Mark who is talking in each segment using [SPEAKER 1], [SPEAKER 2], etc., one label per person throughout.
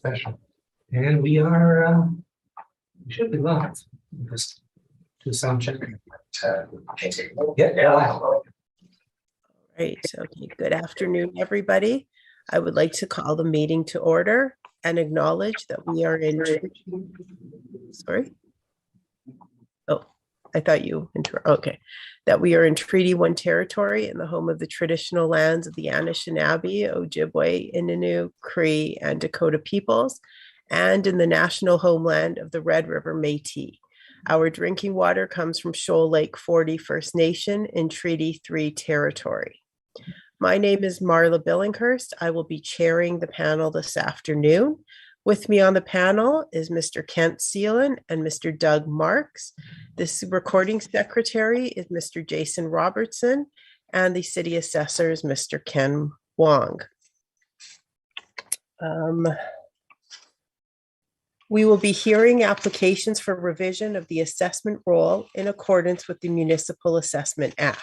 [SPEAKER 1] special. And we are, we should be live. Just do sound check. Yeah.
[SPEAKER 2] Right. Okay. Good afternoon, everybody. I would like to call the meeting to order and acknowledge that we are in. Sorry. Oh, I thought you. Okay. That we are in Treaty 1 territory in the home of the traditional lands of the Anishinaabe, Ojibwe, Innu, Cree, and Dakota peoples, and in the national homeland of the Red River Métis. Our drinking water comes from Shoal Lake 40 First Nation in Treaty 3 territory. My name is Marla Billinghurst. I will be chairing the panel this afternoon. With me on the panel is Mr. Kent Seelan and Mr. Doug Marks. This recording secretary is Mr. Jason Robertson, and the city assessor is Mr. Ken Wong. We will be hearing applications for revision of the assessment roll in accordance with the Municipal Assessment Act.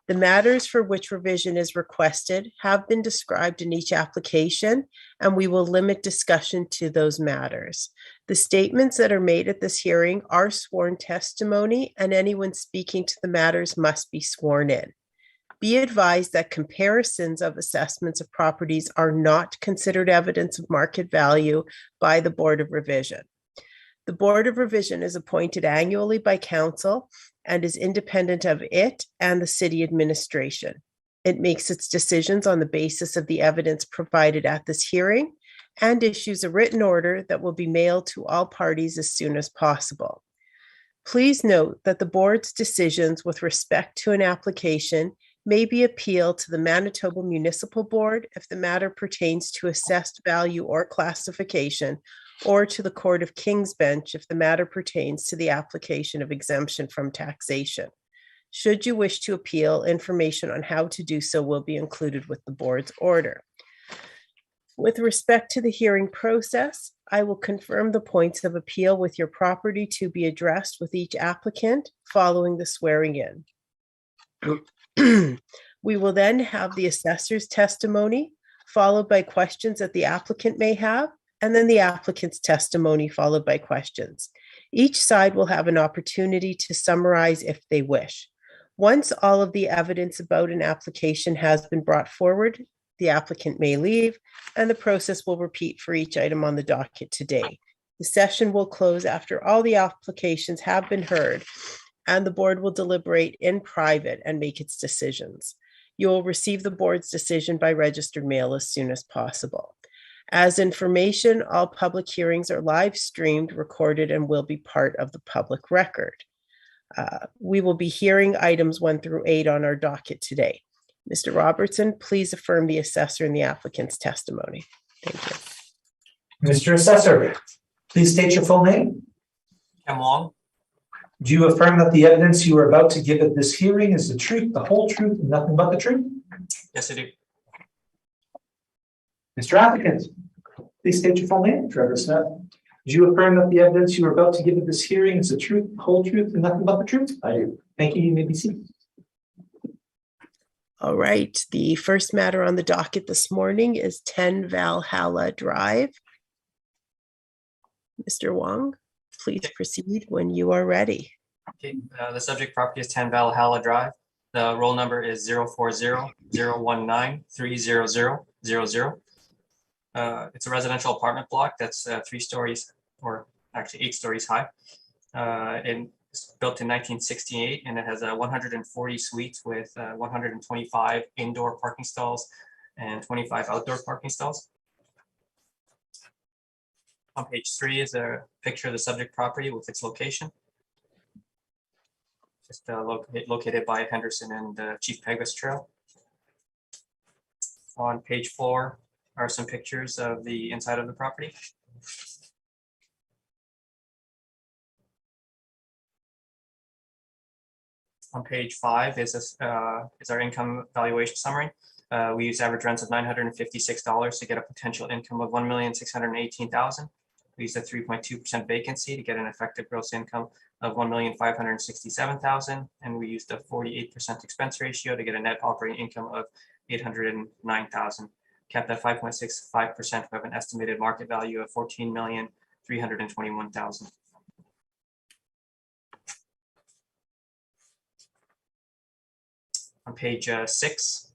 [SPEAKER 2] The matters for which revision is requested have been described in each application, and we will limit discussion to those matters. The statements that are made at this hearing are sworn testimony, and anyone speaking to the matters must be sworn in. Be advised that comparisons of assessments of properties are not considered evidence of market value by the Board of Revision. The Board of Revision is appointed annually by Council and is independent of it and the city administration. It makes its decisions on the basis of the evidence provided at this hearing and issues a written order that will be mailed to all parties as soon as possible. Please note that the board's decisions with respect to an application may be appealed to the Manitoba Municipal Board if the matter pertains to assessed value or classification, or to the Court of King's Bench if the matter pertains to the application of exemption from taxation. Should you wish to appeal, information on how to do so will be included with the board's order. With respect to the hearing process, I will confirm the points of appeal with your property to be addressed with each applicant following the swearing in. We will then have the assessor's testimony, followed by questions that the applicant may have, and then the applicant's testimony followed by questions. Each side will have an opportunity to summarize if they wish. Once all of the evidence about an application has been brought forward, the applicant may leave, and the process will repeat for each item on the docket today. The session will close after all the applications have been heard, and the board will deliberate in private and make its decisions. You will receive the board's decision by registered mail as soon as possible. As information, all public hearings are live streamed, recorded, and will be part of the public record. We will be hearing items 1 through 8 on our docket today. Mr. Robertson, please affirm the assessor and the applicant's testimony. Thank you.
[SPEAKER 1] Mr. Assessor, please state your full name.
[SPEAKER 3] Ken Wong.
[SPEAKER 1] Do you affirm that the evidence you are about to give at this hearing is the truth, the whole truth, and nothing but the truth?
[SPEAKER 3] Yes, I do.
[SPEAKER 1] Mr. Applicant, please state your full name. Trevor Smith. Do you affirm that the evidence you are about to give at this hearing is the truth, the whole truth, and nothing but the truth? I do. Thank you. You may be seated.
[SPEAKER 2] All right. The first matter on the docket this morning is 10 Valhalla Drive. Mr. Wong, please proceed when you are ready.
[SPEAKER 3] Okay. The subject property is 10 Valhalla Drive. The roll number is 040-019-30000. It's a residential apartment block that's 3 stories, or actually 8 stories high. And it's built in 1968, and it has 140 suites with 125 indoor parking stalls and 25 outdoor parking stalls. On page 3 is a picture of the subject property with its location. Just located by Henderson and Chief Peguis Trail. On page 4 are some pictures of the inside of the property. On page 5 is our income valuation summary. We use average rents of $956 to get a potential income of $1,618,000. We use a 3.2% vacancy to get an effective gross income of $1,567,000, and we used a 48% expense ratio to get a net operating income of $809,000. capped at 5.65%. We have an estimated market value of 14,321,000. On page 6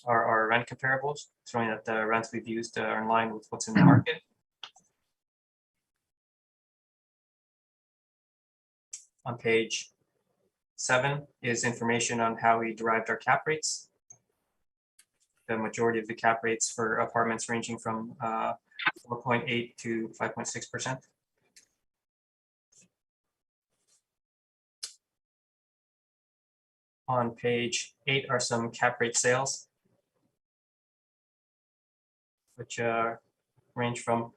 [SPEAKER 3] are our rent comparables, showing that the rents we've used are in line with what's in the market. On page 7 is information on how we derived our cap rates. The majority of the cap rates for apartments ranging from 4.8 to 5.6%. On page 8 are some cap rate sales, which range from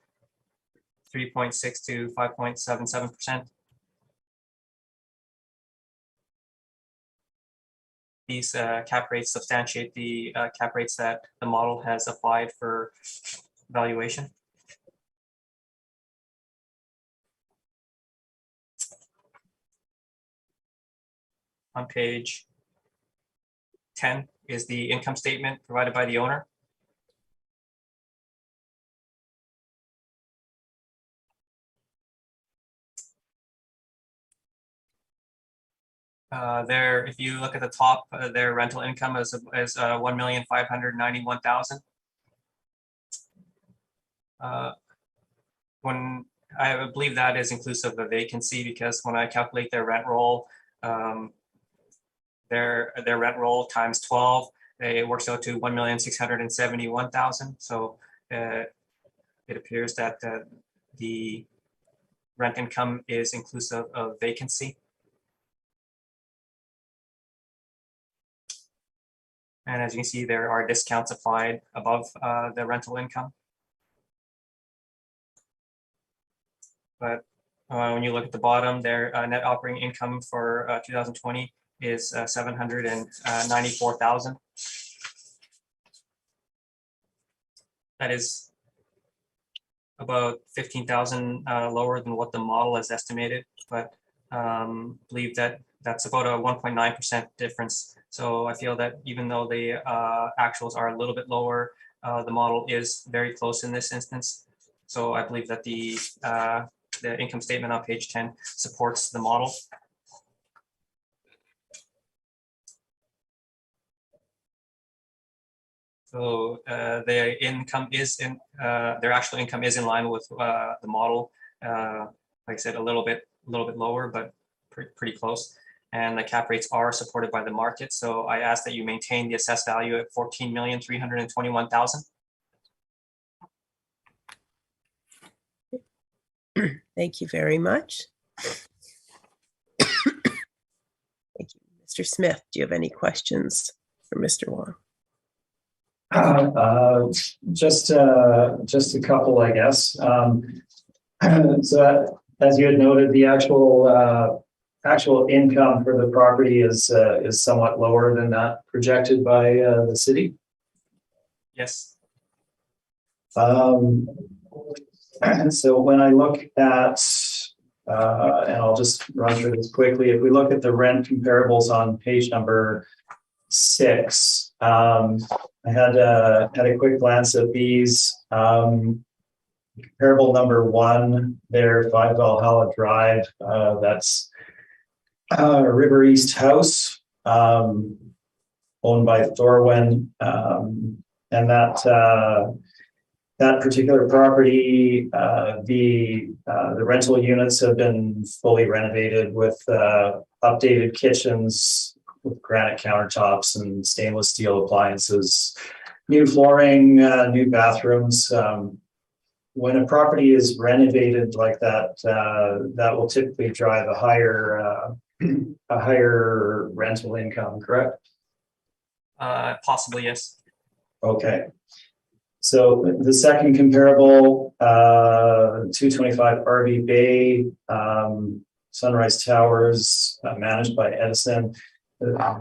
[SPEAKER 3] 3.6 to 5.77%. These cap rates substantiate the cap rates that the model has applied for valuation. On page 10 is the income statement provided by the owner. There, if you look at the top, their rental income is 1,591,000. When I believe that is inclusive of vacancy, because when I calculate their rent roll, their rent roll times 12, it works out to 1,671,000. So it appears that the rent income is inclusive of vacancy. And as you can see, there are discounts applied above the rental income. But when you look at the bottom, their net operating income for 2020 is 794,000. That is about 15,000 lower than what the model has estimated, but believe that that's about a 1.9% difference. So I feel that even though the actuals are a little bit lower, the model is very close in this instance. So I believe that the income statement on page 10 supports the model. So their income is in their actual income is in line with the model. Like I said, a little bit lower, but pretty close. And the cap rates are supported by the market. So I ask that you maintain the assessed value at 14,321,000.
[SPEAKER 2] Thank you very much. Thank you. Mr. Smith, do you have any questions for Mr. Wong?
[SPEAKER 4] Just a couple, I guess. So as you had noted, the actual income for the property is somewhat lower than that projected by the city.
[SPEAKER 3] Yes.
[SPEAKER 4] So when I look at, and I'll just run through this quickly. If we look at the rent comparables on page number 6, I had a quick glance at these. Comparable number 1, there, 5 Valhalla Drive. That's River East House, owned by Thorwin, and that particular property, the rental units have been fully renovated with updated kitchens with granite countertops and stainless steel appliances, new flooring, new bathrooms. When a property is renovated like that, that will typically drive a higher rental income, correct?
[SPEAKER 3] Possibly, yes.
[SPEAKER 4] Okay. So the second comparable, 225 RV Bay, Sunrise Towers, managed by Edison.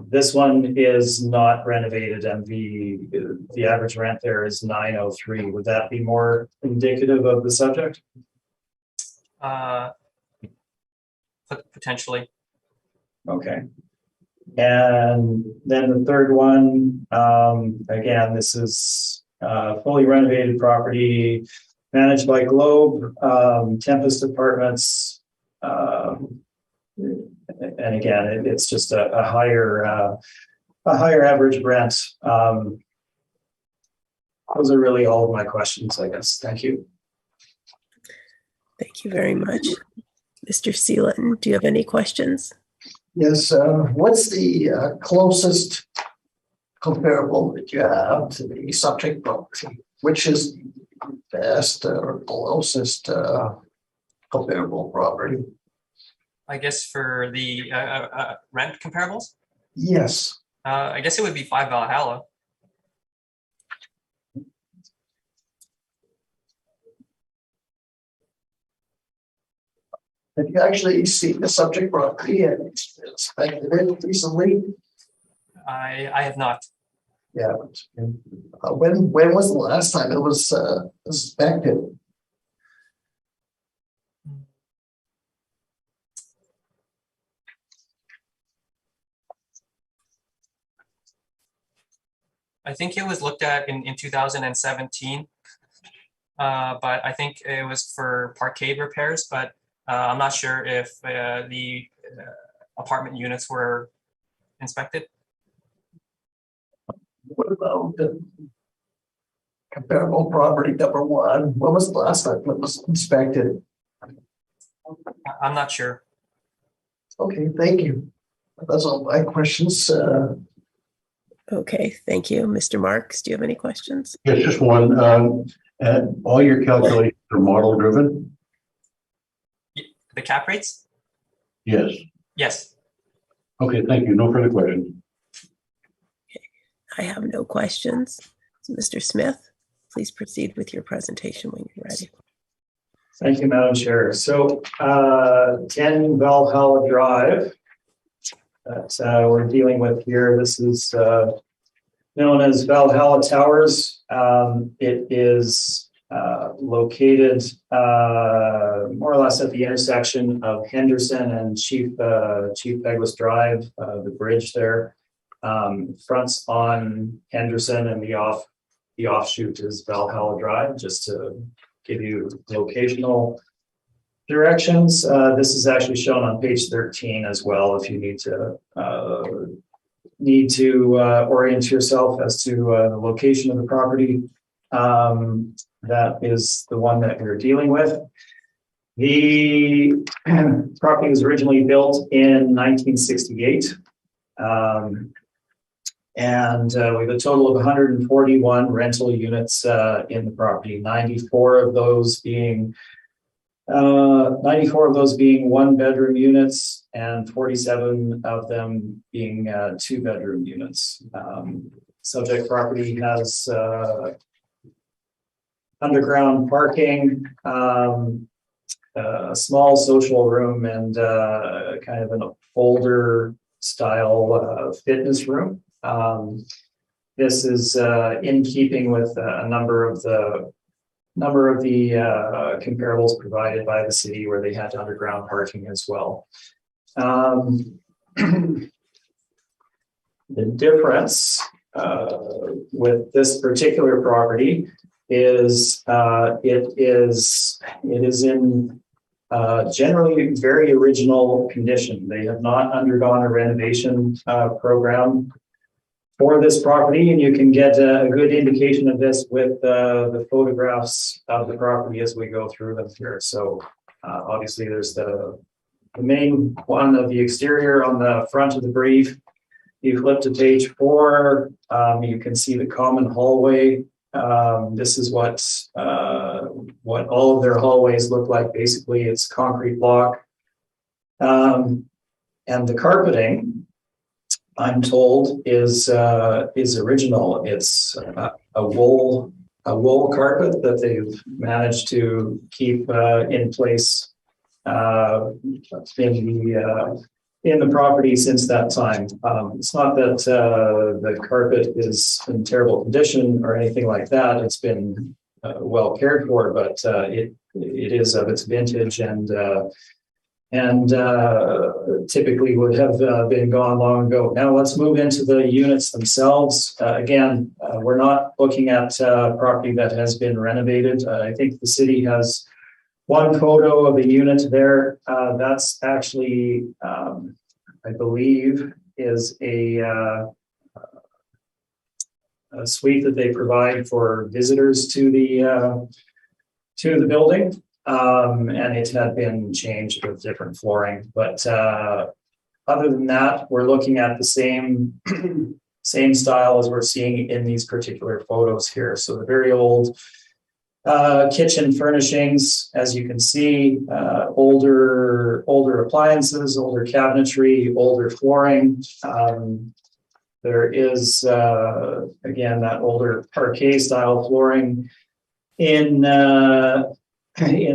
[SPEAKER 4] This one is not renovated, and the average rent there is $903. Would that be more indicative of the subject?
[SPEAKER 3] Potentially.
[SPEAKER 4] Okay. And then the third one, again, this is fully renovated property managed by Globe, Tempest Apartments. And again, it's just a higher average rent. Those are really all of my questions, I guess. Thank you.
[SPEAKER 2] Thank you very much. Mr. Seelan, do you have any questions?
[SPEAKER 5] Yes, what's the closest comparable that you have to the subject property? Which is the best or closest comparable property?
[SPEAKER 3] I guess for the rent comparables,
[SPEAKER 5] Yes.
[SPEAKER 3] I guess it would be 5 Valhalla.
[SPEAKER 5] Have you actually seen the subject property and inspected it recently?
[SPEAKER 3] I have not.
[SPEAKER 5] Yeah. When was the last time it was inspected?
[SPEAKER 3] I think it was looked at in 2017. But I think it was for parkade repairs, but I'm not sure if the apartment units were inspected.
[SPEAKER 5] What about the comparable property number one? When was the last time it was inspected?
[SPEAKER 3] I'm not sure.
[SPEAKER 5] Okay, thank you. That's all my questions.
[SPEAKER 2] Okay, thank you. Mr. Marks, do you have any questions?
[SPEAKER 6] Yes, just one. And all your calculations are model driven?
[SPEAKER 3] The cap rates?
[SPEAKER 6] Yes.
[SPEAKER 3] Yes.
[SPEAKER 6] Okay, thank you. No further questions.
[SPEAKER 2] I have no questions. So Mr. Smith, please proceed with your presentation when you're ready.
[SPEAKER 4] Thank you, Madam Chair. So 10 Valhalla Drive that we're dealing with here. This is known as Valhalla Towers. It is located more or less at the intersection of Henderson and Chief Douglas Drive, the bridge there. Fronts on Henderson, and the offshoot is Valhalla Drive, just to give you locational directions. This is actually shown on page 13 as well, if you need to orient yourself as to the location of the property. That is the one that we're dealing with. The property was originally built in 1968. And we have a total of 141 rental units in the property, 94 of those being one bedroom units and 47 of them being 2-bedroom units. Subject property has underground parking, a small social room, and kind of an older style fitness room. This is in keeping with a number of the comparables provided by the city, where they had underground parking as well. The difference with this particular property is it is in generally very original condition. They have not undergone a renovation program for this property, and you can get a good indication of this with the photographs of the property as we go through them here. So obviously there's the main one of the exterior on the front of the brief. You flip to page 4, you can see the common hallway. This is what all of their hallways look like. Basically, it's concrete block. And the carpeting, I'm told, is original. It's a wool carpet that they've managed to keep in place in the property since that time. It's not that the carpet is in terrible condition or anything like that. It's been well cared for, but it is of its vintage, and and typically would have been gone long ago. Now let's move into the units themselves. Again, we're not looking at property that has been renovated. I think the city has one photo of a unit there. That's actually, I believe, is a suite that they provide for visitors to the building. And it had been changed with different flooring, but other than that, we're looking at the same same style as we're seeing in these particular photos here. So the very old kitchen furnishings, as you can see, older appliances, older cabinetry, older flooring. There is again that older parquet style flooring in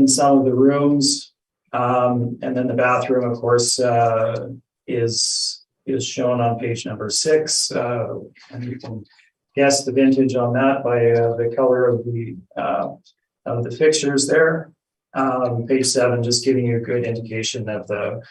[SPEAKER 4] some of the rooms, and then the bathroom, of course, is shown on page number 6, and you can guess the vintage on that by the color of the fixtures there. Page 7, just giving you a good indication of the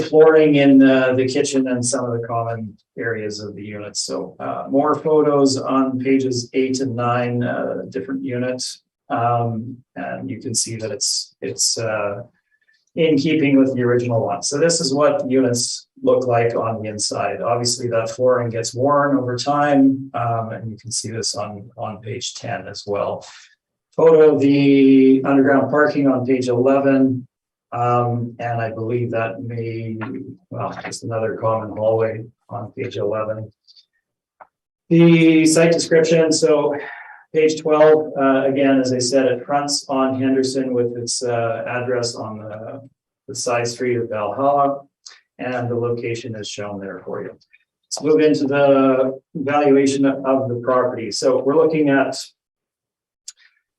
[SPEAKER 4] flooring in the kitchen and some of the common areas of the units. So more photos on pages 8 and 9, different units. And you can see that it's in keeping with the original one. So this is what units look like on the inside. Obviously that flooring gets worn over time, and you can see this on page 10 as well. Photo of the underground parking on page 11, and I believe that just another common hallway on page 11. The site description, so page 12, again, as I said, it fronts on Henderson with its address on the side street of Valhalla, and the location is shown there for you. Let's move into the valuation of the property. So we're looking at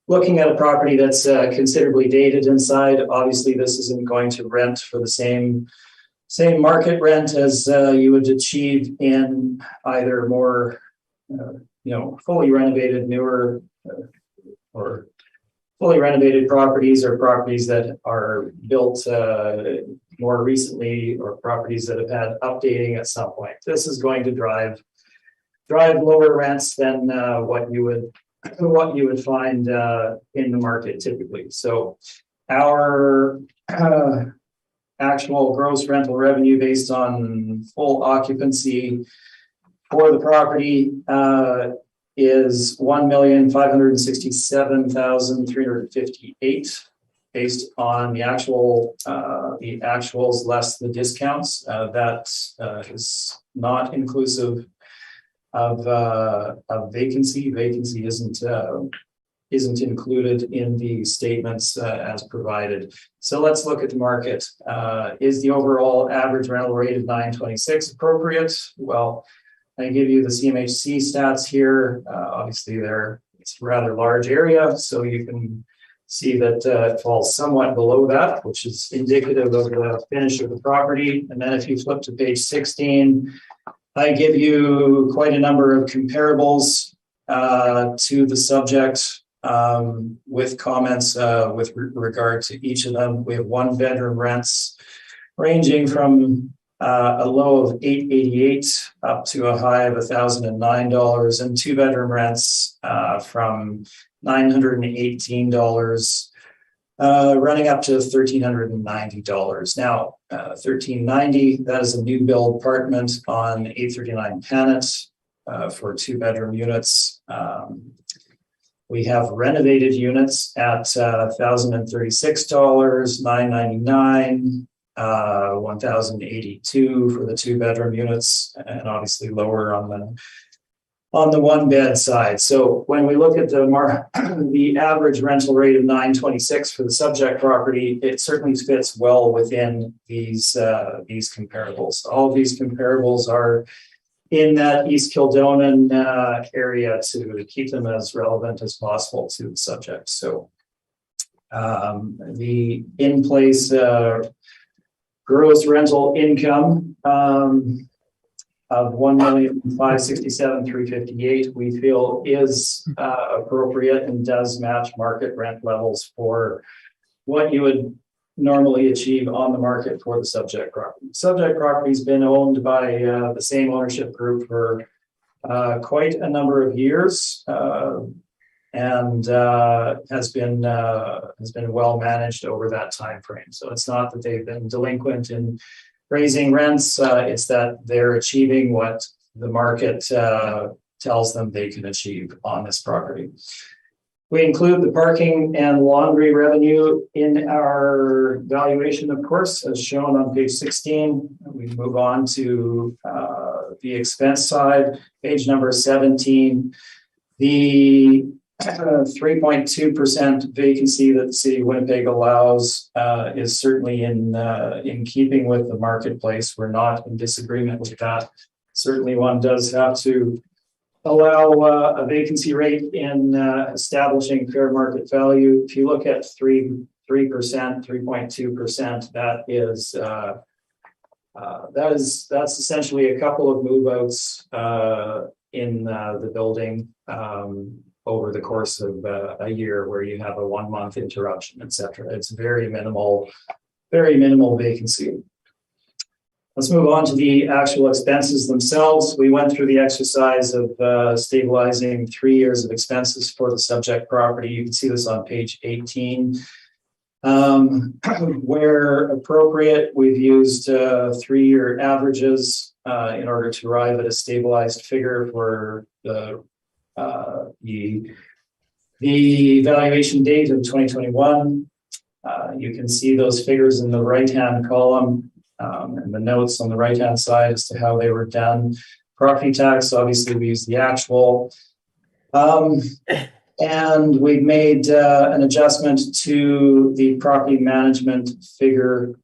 [SPEAKER 4] a property that's considerably dated inside. Obviously, this isn't going to rent for the same market rent as you would achieve in either more fully renovated, newer or fully renovated properties, or properties that are built more recently, or properties that have had updating at some point. This is going to drive lower rents than what you would find in the market typically. So our actual gross rental revenue based on full occupancy for the property is $1,567,358 based on the actuals less the discounts. That is not inclusive of vacancy. Vacancy isn't included in the statements as provided. So let's look at the market. Is the overall average rental rate of $926 appropriate? Well, I give you the CMHC stats here. Obviously, it's a rather large area, so you can see that it falls somewhat below that, which is indicative of the finish of the property. And then if you flip to page 16, I give you quite a number of comparables to the subject with comments with regard to each of them. We have 1-bedroom rents ranging from a low of $888 up to a high of $1,009, and 2-bedroom rents from $918 running up to $1,390. Now, $1,390, that is a new build apartment on 839 Panet for 2-bedroom units. We have renovated units at $1,036, $999. 1,082 for the 2-bedroom units, and obviously lower on the 1-bed side. So when we look at the average rental rate of $926 for the subject property, it certainly fits well within these comparables. All of these comparables are in that East Kildonan area to keep them as relevant as possible to the subject. So the in-place gross rental income of $1,567,358 we feel is appropriate and does match market rent levels for what you would normally achieve on the market for the subject property. Subject property's been owned by the same ownership group for quite a number of years, and has been well managed over that time frame. So it's not that they've been delinquent in raising rents; it's that they're achieving what the market tells them they can achieve on this property. We include the parking and laundry revenue in our valuation, of course, as shown on page 16. We move on to the expense side, page number 17. The 3.2% vacancy that the city of Winnipeg allows is certainly in keeping with the marketplace. We're not in disagreement with that. Certainly one does have to allow a vacancy rate in establishing fair market value. If you look at 3%, 3.2%, that's essentially a couple of move-outs in the building over the course of a year, where you have a 1 month interruption, etc. It's very minimal vacancy. Let's move on to the actual expenses themselves. We went through the exercise of stabilizing 3 years of expenses for the subject property. You can see this on page 18. Where appropriate, we've used 3-year averages in order to arrive at a stabilized figure for the valuation date of 2021. You can see those figures in the right-hand column. And the notes on the right-hand side as to how they were done. Property tax, obviously we use the actual. And we've made an adjustment to the property management figure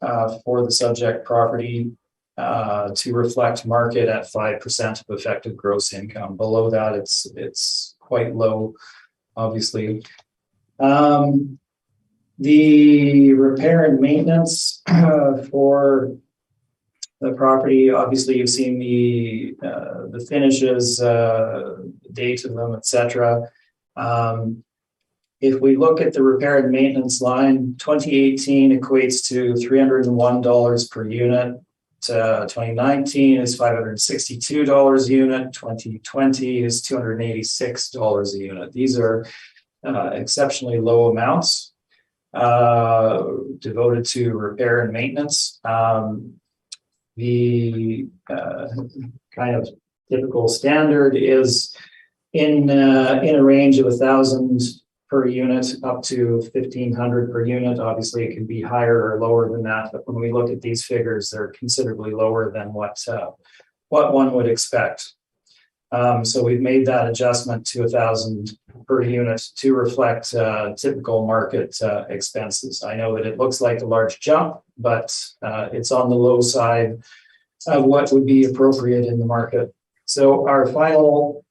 [SPEAKER 4] for the subject property to reflect market at 5% of effective gross income. Below that, it's quite low, obviously. The repair and maintenance for the property, obviously you've seen the finishes, date of them, etc. If we look at the repair and maintenance line, 2018 equates to $301 per unit. 2019 is $562 a unit. 2020 is $286 a unit. These are exceptionally low amounts devoted to repair and maintenance. The kind of typical standard is in a range of 1,000 per unit up to 1,500 per unit. Obviously, it can be higher or lower than that, but when we look at these figures, they're considerably lower than what one would expect. So we've made that adjustment to 1,000 per unit to reflect typical market expenses. I know that it looks like a large jump, but it's on the low side of what would be appropriate in the market. So our final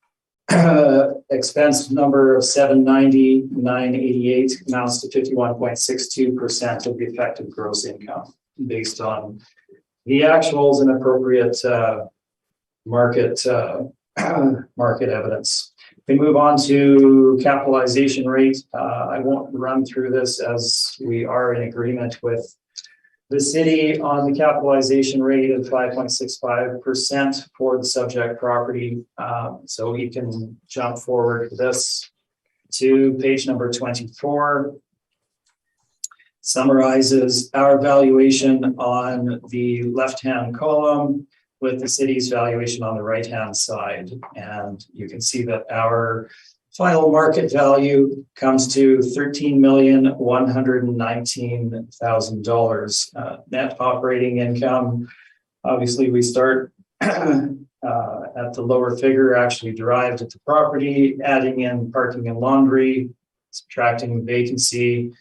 [SPEAKER 4] expense number of $790,988 amounts to 51.62% of the effective gross income, based on the actuals and appropriate market evidence. We move on to capitalization rate. I won't run through this, as we are in agreement with the city on the capitalization rate of 5.65% for the subject property. So we can jump forward this to page number 24. Summarizes our valuation on the left-hand column with the city's valuation on the right-hand side. And you can see that our final market value comes to $13,119,000 net operating income. Obviously, we start at the lower figure, actually derived at the property, adding in parking and laundry, subtracting vacancy,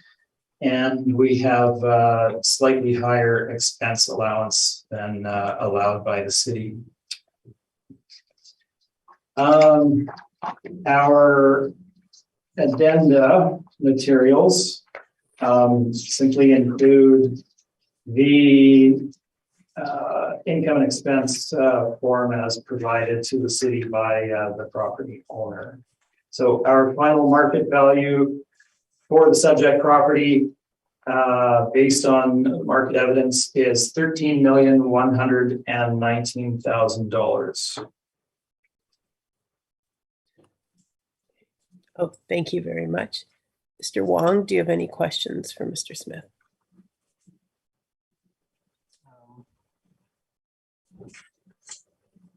[SPEAKER 4] and we have slightly higher expense allowance than allowed by the city. Our addenda materials simply include the income and expense form as provided to the city by the property owner. So our final market value for the subject property based on market evidence is $13,119,000.
[SPEAKER 2] Oh, thank you very much. Mr. Wong, do you have any questions for Mr. Smith?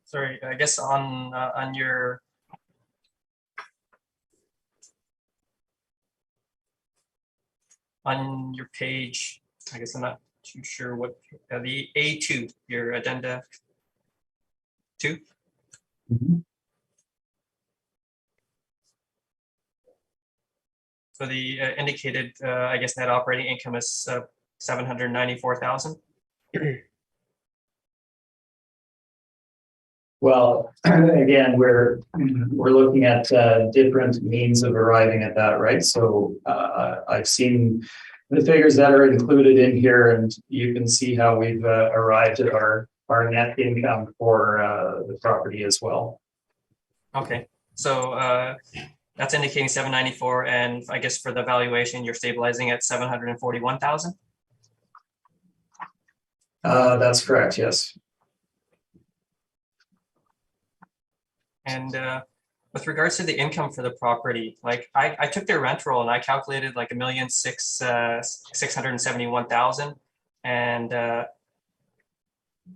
[SPEAKER 3] Sorry, I guess on your page, I guess I'm not too sure what the A2, your addenda 2. So the indicated, I guess, net operating income is 794,000.
[SPEAKER 4] Well, again, we're looking at different means of arriving at that, right? So I've seen the figures that are included in here, and you can see how we've arrived at our net income for the property as well.
[SPEAKER 3] Okay, so that's indicating 794, and I guess for the valuation, you're stabilizing at 741,000.
[SPEAKER 4] That's correct, yes.
[SPEAKER 3] And with regards to the income for the property, like I took their rent roll and I calculated like $1,671,000, and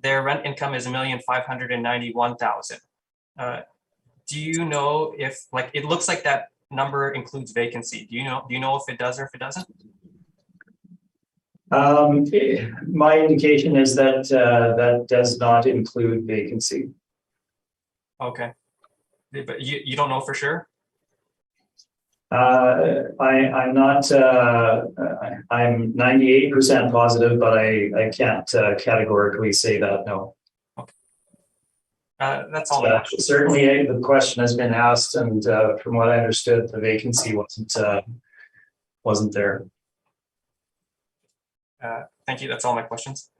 [SPEAKER 3] their rent income is $1,591,000. Do you know if, like, it looks like that number includes vacancy? Do you know if it does or if it doesn't?
[SPEAKER 4] My indication is that that does not include vacancy.
[SPEAKER 3] Okay, but you don't know for sure?
[SPEAKER 4] I'm not. I'm 98% positive, but I can't categorically say that. No.
[SPEAKER 3] Okay. That's all.
[SPEAKER 4] Certainly, the question has been asked, and from what I understood, the vacancy wasn't there.
[SPEAKER 3] Thank you. That's all my questions.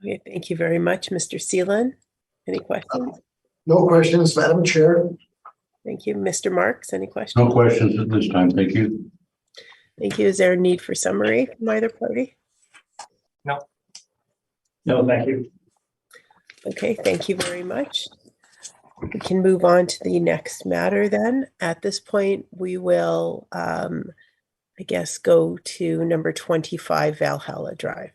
[SPEAKER 2] Okay, thank you very much, Mr. Seelan. Any questions?
[SPEAKER 5] No questions, Madam Chair.
[SPEAKER 2] Thank you. Mr. Marks, any questions?
[SPEAKER 6] No questions at this time. Thank you.
[SPEAKER 2] Thank you. Is there a need for summary from either party?
[SPEAKER 3] No.
[SPEAKER 4] No, thank you.
[SPEAKER 2] Okay, thank you very much. We can move on to the next matter then. At this point, we will, I guess, go to number 25 Valhalla Drive.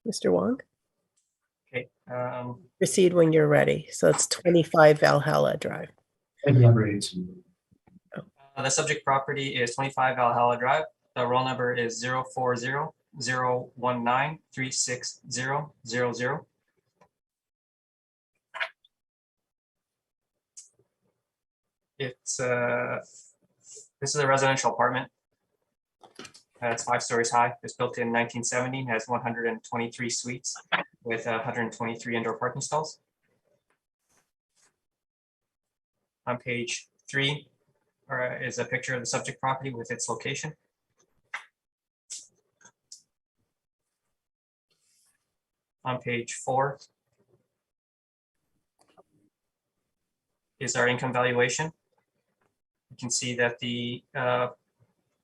[SPEAKER 2] Mr. Wong?
[SPEAKER 3] Okay.
[SPEAKER 2] Proceed when you're ready. So it's 25 Valhalla Drive.
[SPEAKER 3] The subject property is 25 Valhalla Drive. The roll number is 040-019-36000. It's this is a residential apartment. It's 5 stories high. It's built in 1970, has 123 suites with 123 indoor parking stalls. On page 3 is a picture of the subject property with its location. On page 4 is our income valuation. You can see that the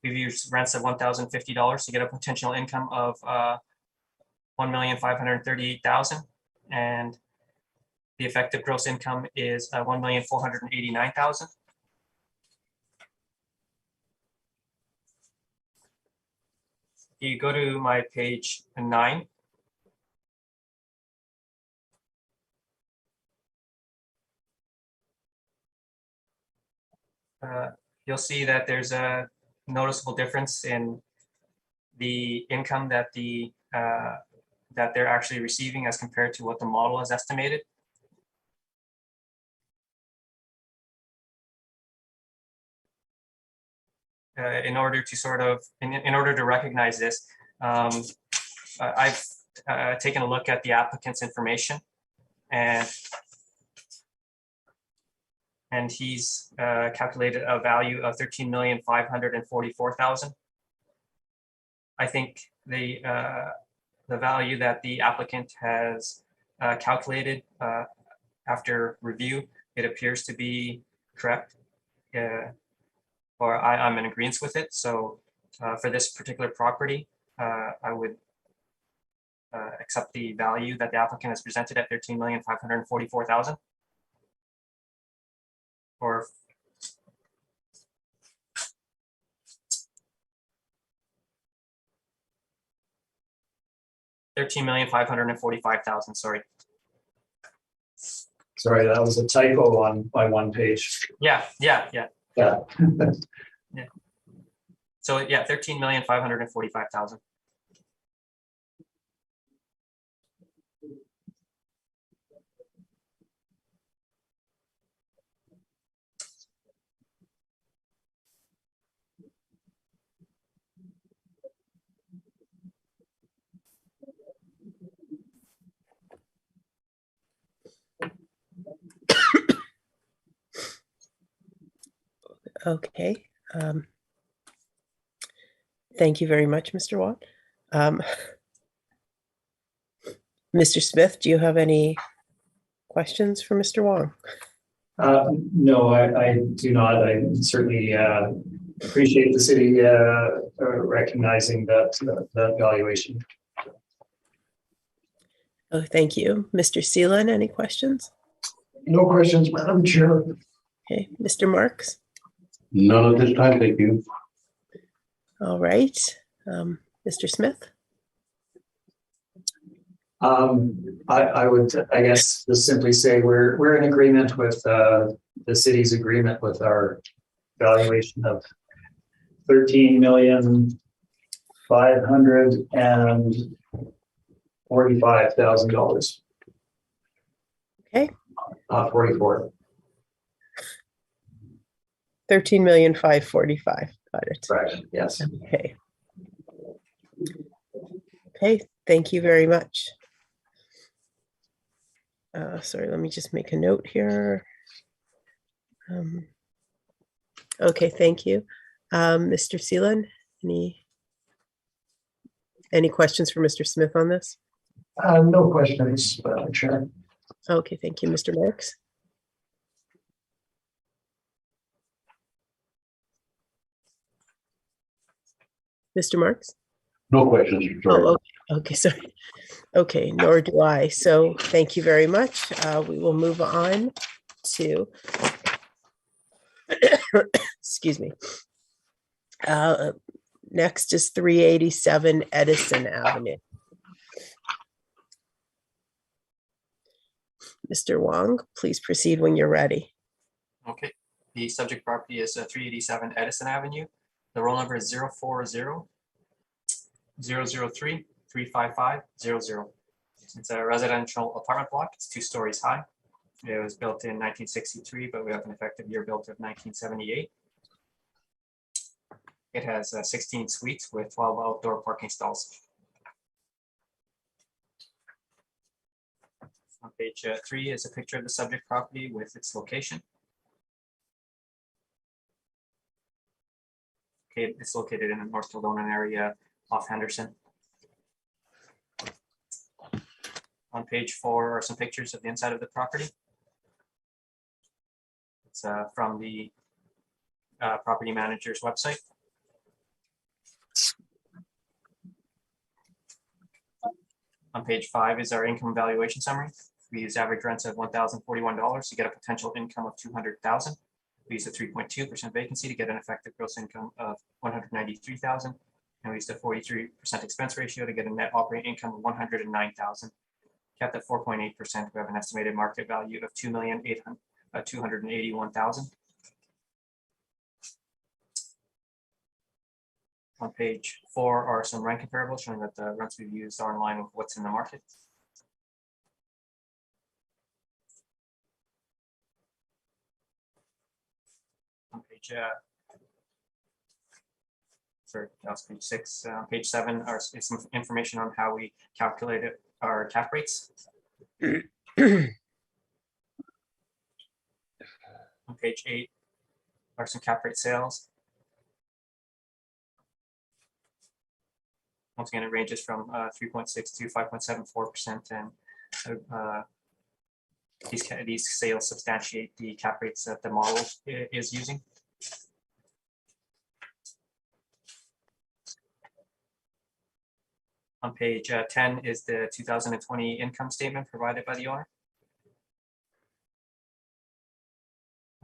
[SPEAKER 3] we've used rents of $1,050 to get a potential income of $1,538,000, and the effective gross income is $1,489,000. You go to my page 9. You'll see that there's a noticeable difference in the income that that they're actually receiving as compared to what the model has estimated. In order to sort of, in order to recognize this, I've taken a look at the applicant's information, and he's calculated a value of $13,544,000. I think the value that the applicant has calculated after review, it appears to be correct. Or I'm in agreement with it. So for this particular property, I would accept the value that the applicant has presented at $13,544,000. Or $13,545,000, sorry.
[SPEAKER 4] Sorry, that was a typo on my one page.
[SPEAKER 3] Yeah.
[SPEAKER 4] Yeah.
[SPEAKER 3] So yeah, $13,545,000.
[SPEAKER 2] Okay. Thank you very much, Mr. Watt. Mr. Smith, do you have any questions for Mr. Wong?
[SPEAKER 4] No, I do not. I certainly appreciate the city recognizing that valuation.
[SPEAKER 2] Oh, thank you. Mr. Seelan, any questions?
[SPEAKER 5] No questions, Madam Chair.
[SPEAKER 2] Okay, Mr. Marks?
[SPEAKER 6] None at this time, thank you.
[SPEAKER 2] All right. Mr. Smith?
[SPEAKER 4] I would, I guess, just simply say we're in agreement with the city's agreement with our valuation of $13,545,000.
[SPEAKER 2] Okay.
[SPEAKER 4] 44.
[SPEAKER 2] 13,545,000. Got it.
[SPEAKER 4] Right. Yes.
[SPEAKER 2] Okay. Okay, thank you very much. Sorry, let me just make a note here. Okay, thank you. Mr. Seelan, any questions for Mr. Smith on this?
[SPEAKER 5] No questions, Madam Chair.
[SPEAKER 2] Okay, thank you, Mr. Marks. Mr. Marks?
[SPEAKER 6] No questions, sorry.
[SPEAKER 2] Oh, okay, sorry. Okay, nor do I. So thank you very much. We will move on to, excuse me. Next is 387 Edison Avenue. Mr. Wong, please proceed when you're ready.
[SPEAKER 3] Okay, the subject property is 387 Edison Avenue. The roll number is 040-003-35500. It's a residential apartment block. It's 2 stories high. It was built in 1963, but we have an effective year built of 1978. It has 16 suites with 12 outdoor parking stalls. On page 3 is a picture of the subject property with its location. Okay, it's located in the North Kildonan area off Henderson. On page 4 are some pictures of the inside of the property. It's from the property manager's website. On page 5 is our income valuation summary. We use average rents of $1,041 to get a potential income of $200,000. We use a 3.2% vacancy to get an effective gross income of $193,000. And we used a 43% expense ratio to get a net operating income of $109,000. Kept at 4.8%, we have an estimated market value of $2,281,000. On page 4 are some rent comparables showing that the rents we've used are in line with what's in the market. On page that's page 6. Page 7 is some information on how we calculated our cap rates. On page 8 are some cap rate sales. once again, it ranges from 3.6 to 5.74%, and these sales substantiate the cap rates that the model is using. On page 10 is the 2020 income statement provided by the owner.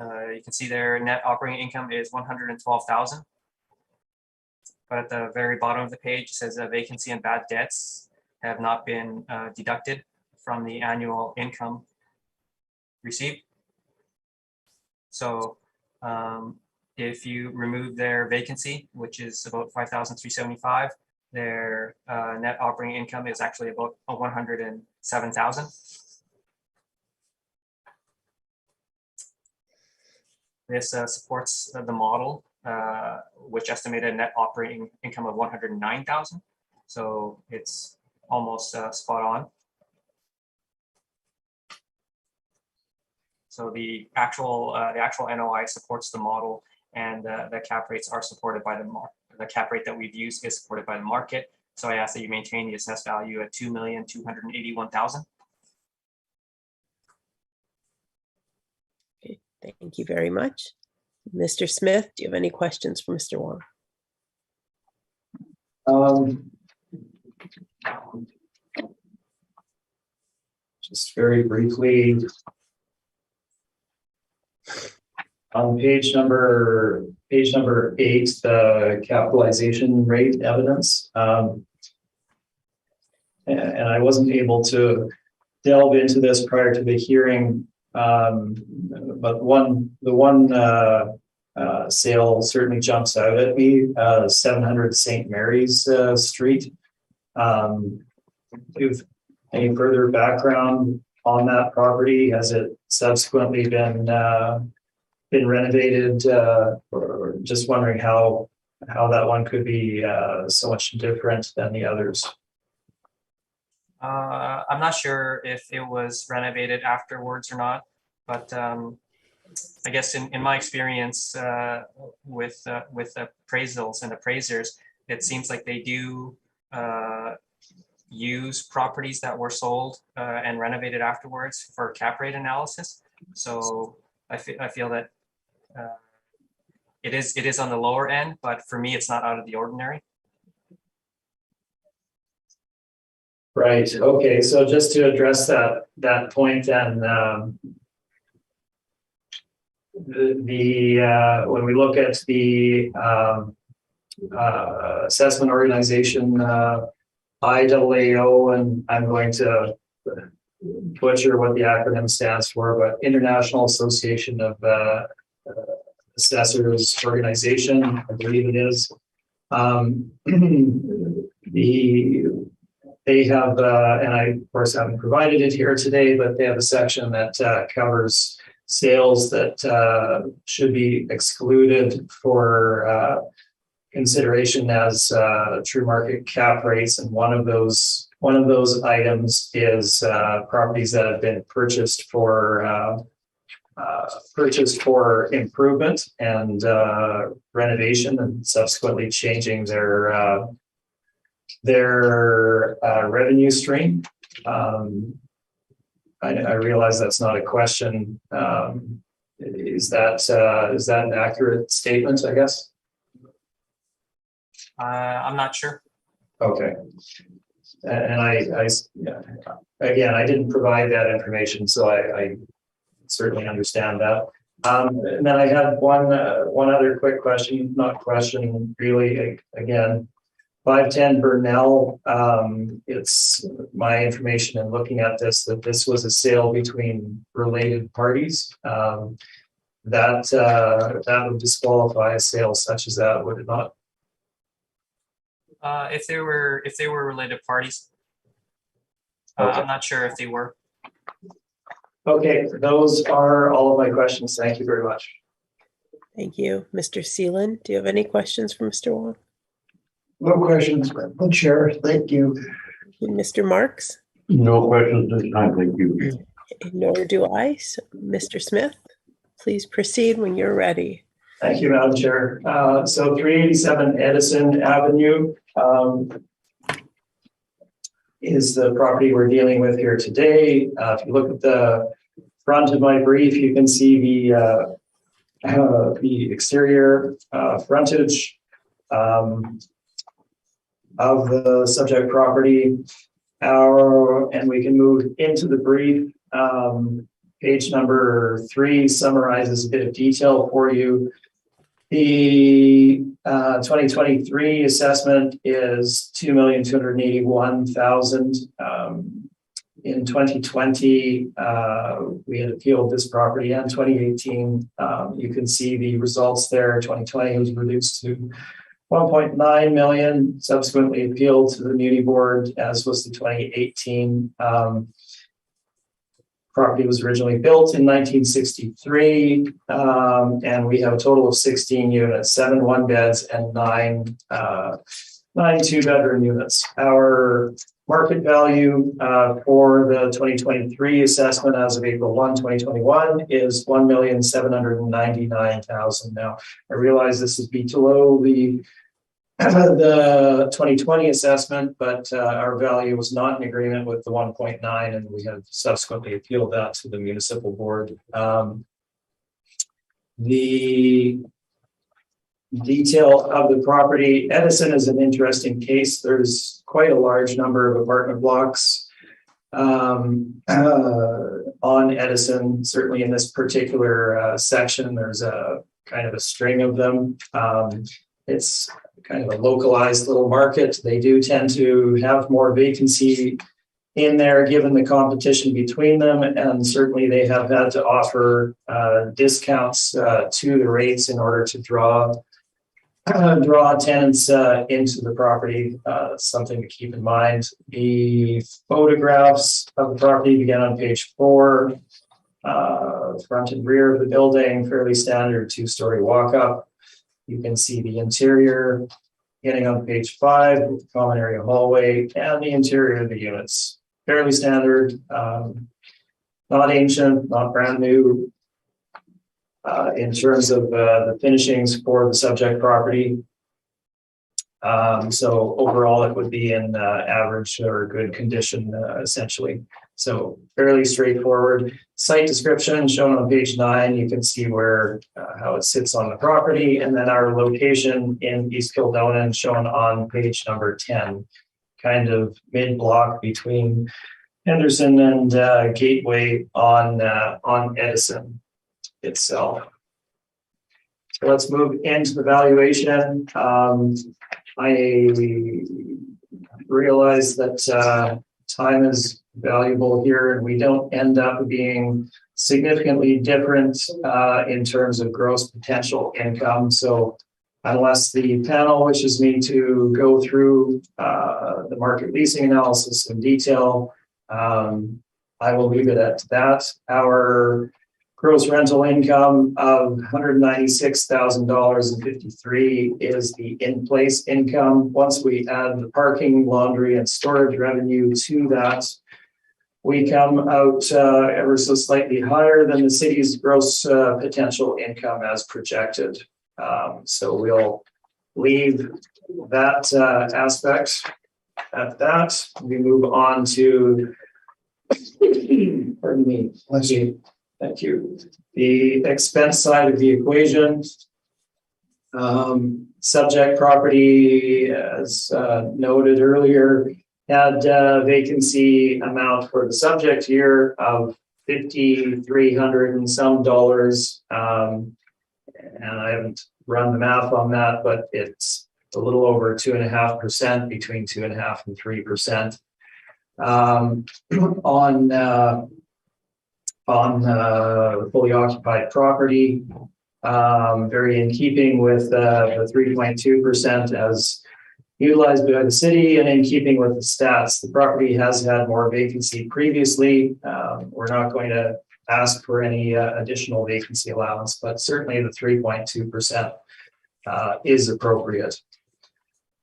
[SPEAKER 3] You can see their net operating income is 112,000. But at the very bottom of the page, it says vacancy and bad debts have not been deducted from the annual income received. So if you remove their vacancy, which is about 5,375, their net operating income is actually about 107,000. This supports the model, which estimated a net operating income of 109,000. So it's almost spot on. So the actual NOI supports the model, and the cap rates are supported by the market. The cap rate that we've used is supported by the market. So I ask that you maintain the assessed value at 2,281,000.
[SPEAKER 2] Okay, thank you very much. Mr. Smith, do you have any questions for Mr. Wong?
[SPEAKER 4] Just very briefly, on page number 8, the capitalization rate evidence, and I wasn't able to delve into this prior to the hearing, but the one sale certainly jumps out at me, 700 St. Mary's Street. Do you have any further background on that property? Has it subsequently been renovated, or just wondering how that one could be so much different than the others?
[SPEAKER 3] I'm not sure if it was renovated afterwards or not, but I guess in my experience with appraisals and appraisers, it seems like they do use properties that were sold and renovated afterwards for cap rate analysis. So I feel that it is on the lower end, but for me, it's not out of the ordinary.
[SPEAKER 4] Right. Okay. So just to address that point, then, when we look at the assessment organization, IAAO, and I'm going to butcher what the acronym stands for, but International Association of Assessors Organization, I believe it is. They have, and I of course haven't provided it here today, but they have a section that covers sales that should be excluded for consideration as true market cap rates, and one of those items is properties that have been purchased for improvement and renovation, and subsequently changing their revenue stream. I realize that's not a question. Is that an accurate statement, I guess?
[SPEAKER 3] I'm not sure.
[SPEAKER 4] Okay. And again, I didn't provide that information, so I certainly understand that. And then I had one other quick question, not question really, again. 510 Burnell, it's my information in looking at this, that this was a sale between related parties. That would disqualify a sale such as that, would it not?
[SPEAKER 3] If they were related parties,
[SPEAKER 4] Okay.
[SPEAKER 3] I'm not sure if they were.
[SPEAKER 4] Okay, those are all of my questions. Thank you very much.
[SPEAKER 2] Thank you. Mr. Seelan, do you have any questions for Mr. Wong?
[SPEAKER 5] No questions, Madam Chair. Thank you.
[SPEAKER 2] Mr. Marks?
[SPEAKER 6] No questions this time, thank you.
[SPEAKER 2] Nor do I. So, Mr. Smith, please proceed when you're ready.
[SPEAKER 4] Thank you, Madam Chair. So 387 Edison Avenue. is the property we're dealing with here today. If you look at the front of my brief, you can see the exterior frontage of the subject property. And we can move into the brief. Page number 3 summarizes a bit of detail for you. The 2023 assessment is $2,281,000. In 2020, we had appealed this property, and 2018, you can see the results there. 2020 was reduced to 1.9 million, subsequently appealed to the Muni Board, as was the 2018. Property was originally built in 1963, and we have a total of 16 units, 7 one-beds and 9 two-bedroom units. Our market value for the 2023 assessment as of April 1, 2021 is $1,799,000. Now, I realize this is below the 2020 assessment, but our value was not in agreement with the 1.9, and we have subsequently appealed that to the municipal board. The detail of the property, Edison is an interesting case. There's quite a large number of apartment blocks on Edison. Certainly in this particular section, there's a kind of a string of them. It's kind of a localized little market. They do tend to have more vacancy in there given the competition between them, and certainly they have had to offer discounts to the rates in order to draw tenants into the property. Something to keep in mind. The photographs of the property begin on page 4. Front and rear of the building, fairly standard 2-story walk-up. You can see the interior beginning on page 5, with the common area hallway, and the interior of the units. Fairly standard, not ancient, not brand new. In terms of the finishings for the subject property. So overall, it would be in average or good condition, essentially. So fairly straightforward. Site description shown on page 9. You can see where how it sits on the property, and then our location in East Kildonan shown on page number 10, kind of mid-block between Henderson and Gateway on Edison itself. So let's move into the valuation. I realize that time is valuable here, and we don't end up being significantly different in terms of gross potential income. So unless the panel wishes me to go through the market leasing analysis in detail, I will leave it at that. Our gross rental income of $196,053 is the in-place income. Once we add the parking, laundry, and storage revenue to that, we come out ever so slightly higher than the city's gross potential income as projected. So we'll leave that aspect at that. We move on to, pardon me, thank you. The expense side of the equation. Subject property, as noted earlier, had vacancy amount for the subject year of $5,300 and some dollars. And I haven't run the math on that, but it's a little over 2.5%, between 2.5% and 3%. On fully occupied property, very in keeping with the 3.2% as utilized by the city, and in keeping with the stats. The property has had more vacancy previously. We're not going to ask for any additional vacancy allowance, but certainly the 3.2% is appropriate.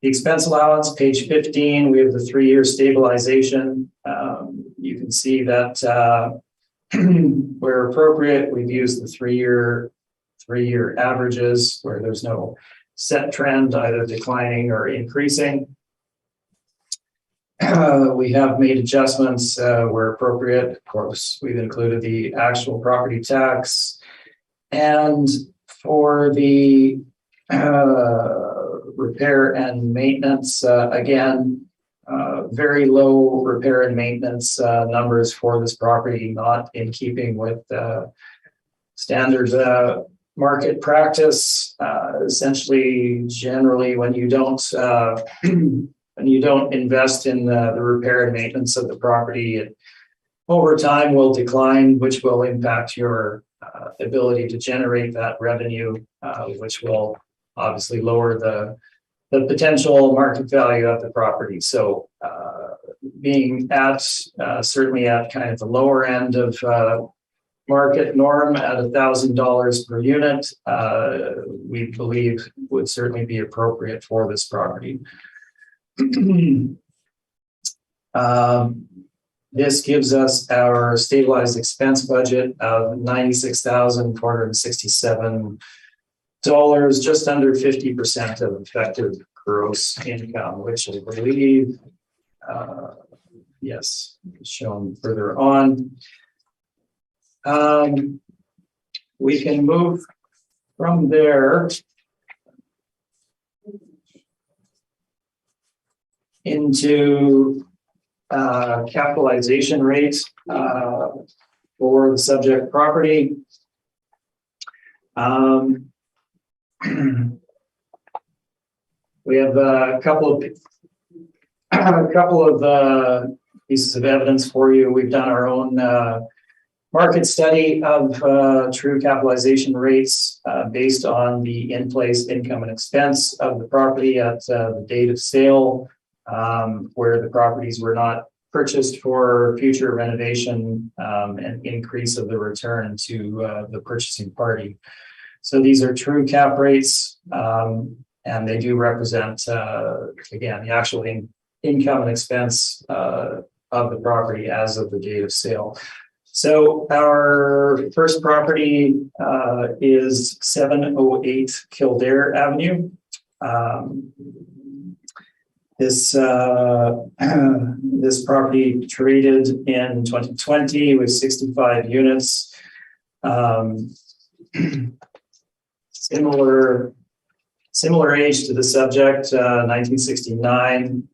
[SPEAKER 4] The expense allowance, page 15, we have the 3-year stabilization. You can see that where appropriate, we've used the 3-year averages where there's no set trend, either declining or increasing. We have made adjustments where appropriate. Of course, we've included the actual property tax. And for the repair and maintenance, again, very low repair and maintenance numbers for this property, not in keeping with standard market practice. Essentially, generally, when you don't invest in the repair and maintenance of the property, it over time will decline, which will impact your ability to generate that revenue, which will obviously lower the potential market value of the property. So being at certainly at kind of the lower end of market norm at $1,000 per unit, we believe would certainly be appropriate for this property. This gives us our stabilized expense budget of $96,467, just under 50% of effective gross income, which I believe, yes, shown further on. We can move from there into capitalization rate for the subject property. We have a couple of pieces of evidence for you. We've done our own market study of true capitalization rates based on the in-place income and expense of the property at the date of sale, where the properties were not purchased for future renovation and increase of the return to the purchasing party. So these are true cap rates, and they do represent, again, the actual income and expense of the property as of the date of sale. So our first property is 708 Kildare Avenue. This property traded in 2020 with 65 units. Similar age to the subject, 1969,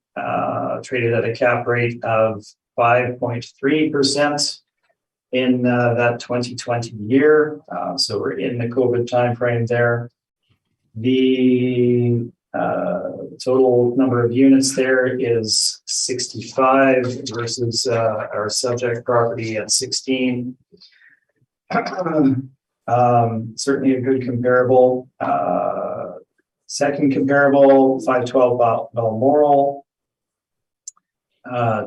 [SPEAKER 4] traded at a cap rate of 5.3% in that 2020 year. So we're in the COVID timeframe there. The total number of units there is 65 versus our subject property at 16. Certainly a good comparable. Second comparable, 512 Balmoral,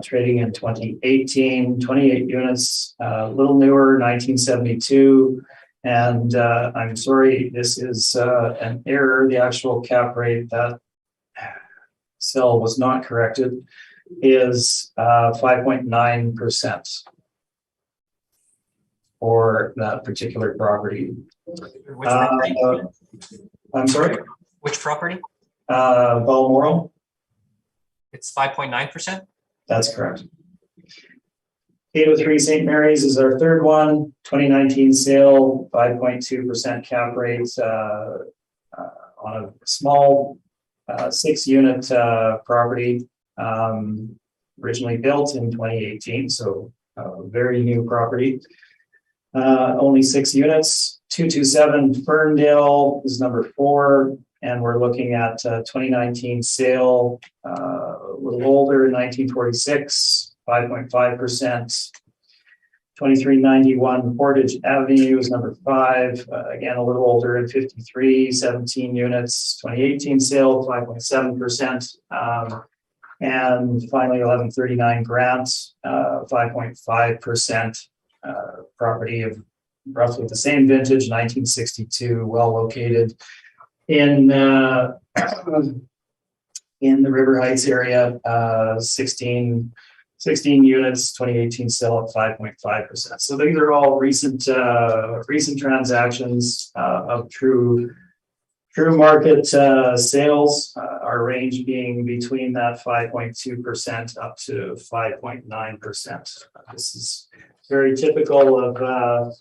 [SPEAKER 4] trading in 2018, 28 units, a little newer, 1972. And I'm sorry, this is an error. The actual cap rate, that cell was not corrected, is 5.9% for that particular property.
[SPEAKER 3] Which property?
[SPEAKER 4] I'm sorry?
[SPEAKER 3] Which property?
[SPEAKER 4] Balmoral.
[SPEAKER 3] It's 5.9%?
[SPEAKER 4] That's correct. 803 St. Mary's is our third one, 2019 sale, 5.2% cap rate on a small 6-unit property, originally built in 2018, so very new property. Only 6 units. 227 Ferndale is number 4, and we're looking at 2019 sale, a little older, 1946, 5.5%. 2391 Portage Avenue is number 5, again a little older at 53, 17 units, 2018 sale, 5.7%. And finally 1139 Grant, 5.5%, property of roughly the same vintage, 1962, well located in the River Heights area, 16 units, 2018 sale at 5.5%. So these are all recent transactions of true True market sales are range being between that 5.2% up to 5.9%. This is very typical of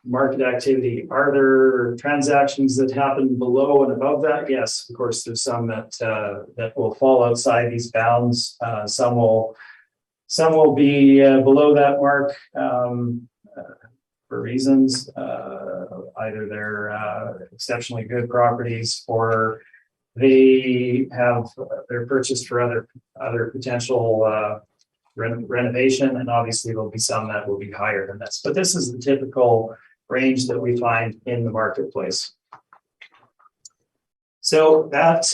[SPEAKER 4] market activity. Are there transactions that happen below and above that? Yes, of course, there's some that will fall outside these bounds. Some will be below that mark. For reasons, either they're exceptionally good properties or they're purchased for other potential renovation, and obviously there'll be some that will be higher than this. But this is the typical range that we find in the marketplace. So that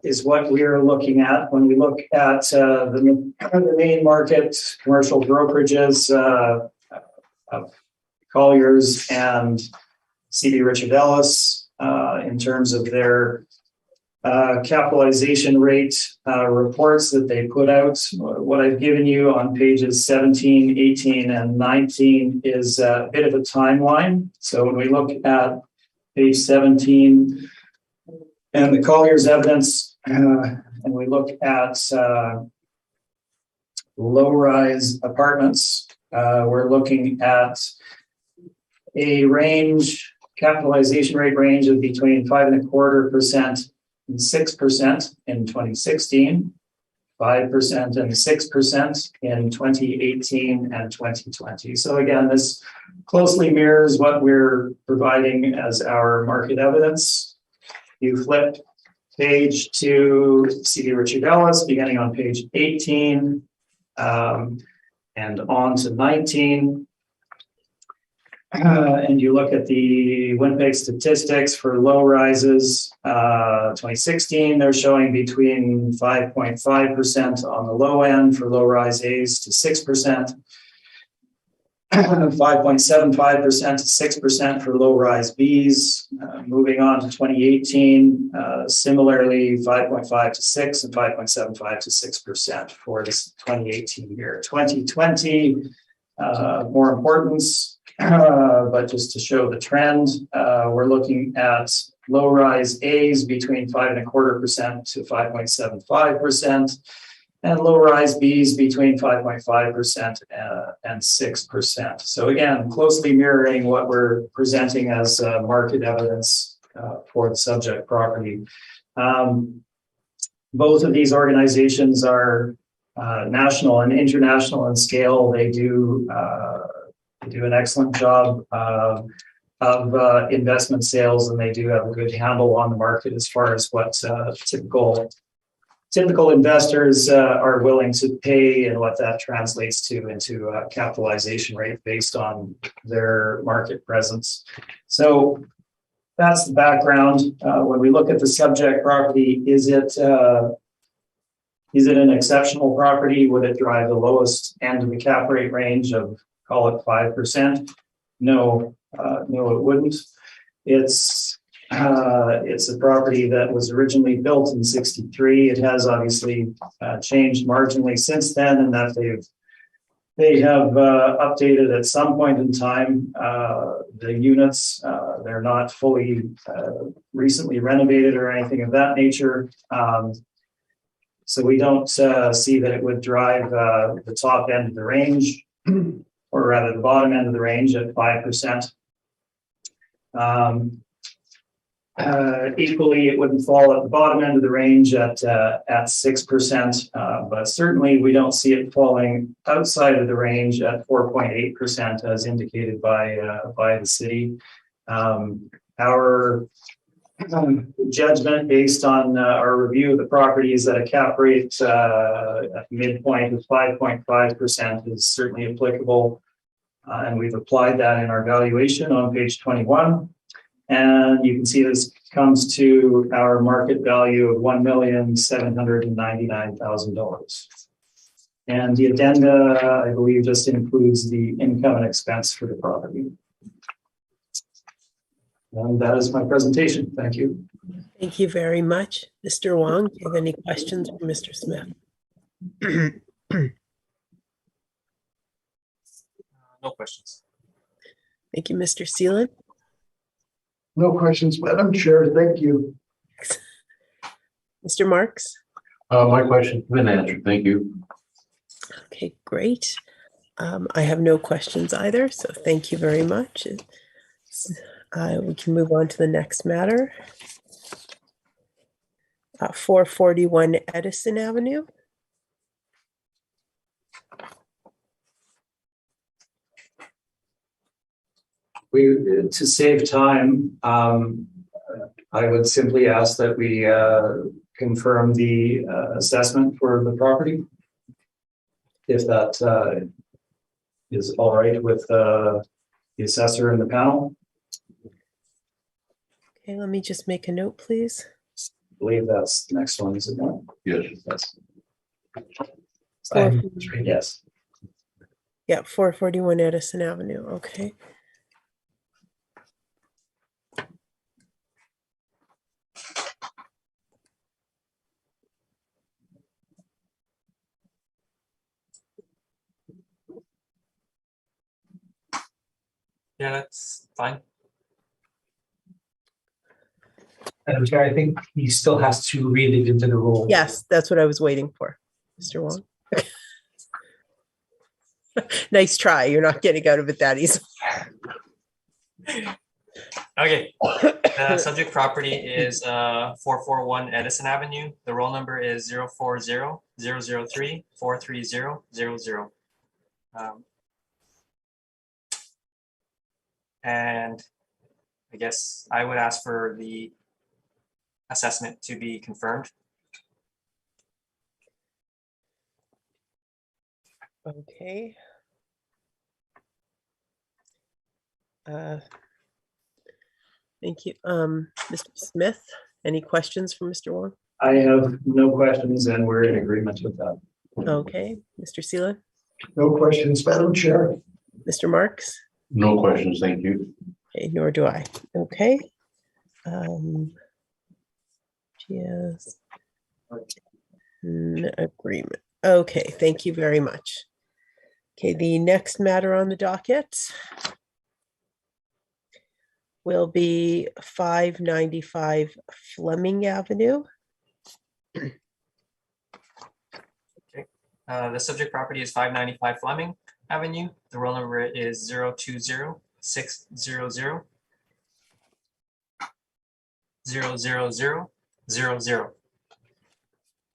[SPEAKER 4] is what we're looking at when we look at the main market, commercial brokerages of Colliers and C.B. Richard Ellis in terms of their capitalization rate reports that they put out. What I've given you on pages 17, 18, and 19 is a bit of a timeline. So when we look at page 17 and the Colliers evidence, and we look at low-rise apartments, we're looking at a capitalization rate range of between 5.25% and 6% in 2016, 5% and 6% in 2018 and 2020. So again, this closely mirrors what we're providing as our market evidence. You flip page to C.B. Richard Ellis, beginning on page 18 and on to 19. And you look at the Winnipeg statistics for low rises, 2016, they're showing between 5.5% on the low end for low rise A's to 6%, 5.75% to 6% for low rise B's. Moving on to 2018, similarly 5.5 to 6 and 5.75 to 6% for this 2018 year. 2020, more importance. But just to show the trend, we're looking at low-rise A's between 5.25% to 5.75%, and low-rise B's between 5.5% and 6%. So again, closely mirroring what we're presenting as market evidence for the subject property. Both of these organizations are national and international in scale. They do an excellent job of investment sales, and they do have a good handle on the market as far as what typical investors are willing to pay and what that translates to into a capitalization rate based on their market presence. So that's the background. When we look at the subject property, is it an exceptional property? Would it drive the lowest end of the cap rate range of, call it 5%? No, it wouldn't. It's a property that was originally built in '63. It has obviously changed marginally since then, and that they have updated at some point in time the units. They're not fully recently renovated or anything of that nature. So we don't see that it would drive the top end of the range, or rather the bottom end of the range at 5%. Equally, it wouldn't fall at the bottom end of the range at 6%, but certainly we don't see it falling outside of the range at 4.8%, as indicated by the city. Our judgment based on our review of the property is that a cap rate at midpoint of 5.5% is certainly applicable, and we've applied that in our valuation on page 21. And you can see this comes to our market value of $1,799,000. And the addenda, I believe, just includes the income and expense for the property. And that is my presentation. Thank you.
[SPEAKER 2] Thank you very much. Mr. Wong, do you have any questions for Mr. Smith?
[SPEAKER 3] No questions.
[SPEAKER 2] Thank you, Mr. Seelan.
[SPEAKER 5] No questions, Madam Chair. Thank you.
[SPEAKER 2] Mr. Marks?
[SPEAKER 6] My question's been answered. Thank you.
[SPEAKER 2] Okay, great. I have no questions either, so thank you very much. We can move on to the next matter. 441 Edison Avenue.
[SPEAKER 4] To save time, I would simply ask that we confirm the assessment for the property. If that is all right with the assessor and the panel.
[SPEAKER 2] Okay, let me just make a note, please.
[SPEAKER 4] I believe that's the next one, is it not?
[SPEAKER 6] Yes.
[SPEAKER 4] That's,
[SPEAKER 2] Four-
[SPEAKER 4] yes.
[SPEAKER 2] Yeah, 441 Edison Avenue, okay.
[SPEAKER 3] Yeah, that's fine.
[SPEAKER 1] Madam Chair, I think he still has to read it into the rule.
[SPEAKER 2] Yes, that's what I was waiting for, Mr. Wong. Nice try. You're not getting out of it that easy.
[SPEAKER 3] Okay, the subject property is 441 Edison Avenue. The roll number is 040-003-43000. And I guess I would ask for the assessment to be confirmed.
[SPEAKER 2] Okay. Thank you. Mr. Smith, any questions from Mr. Wong?
[SPEAKER 4] I have no questions and we're in agreement with that.
[SPEAKER 2] Okay, Mr. Seelan,
[SPEAKER 5] No questions, Madam Chair.
[SPEAKER 2] Mr. Marks?
[SPEAKER 6] No questions. Thank you.
[SPEAKER 2] Okay, nor do I. Okay. Yes. Agreement. Okay, thank you very much. Okay, the next matter on the docket will be 595 Fleming Avenue.
[SPEAKER 3] The subject property is 595 Fleming Avenue. The roll number is 020-600-000-000.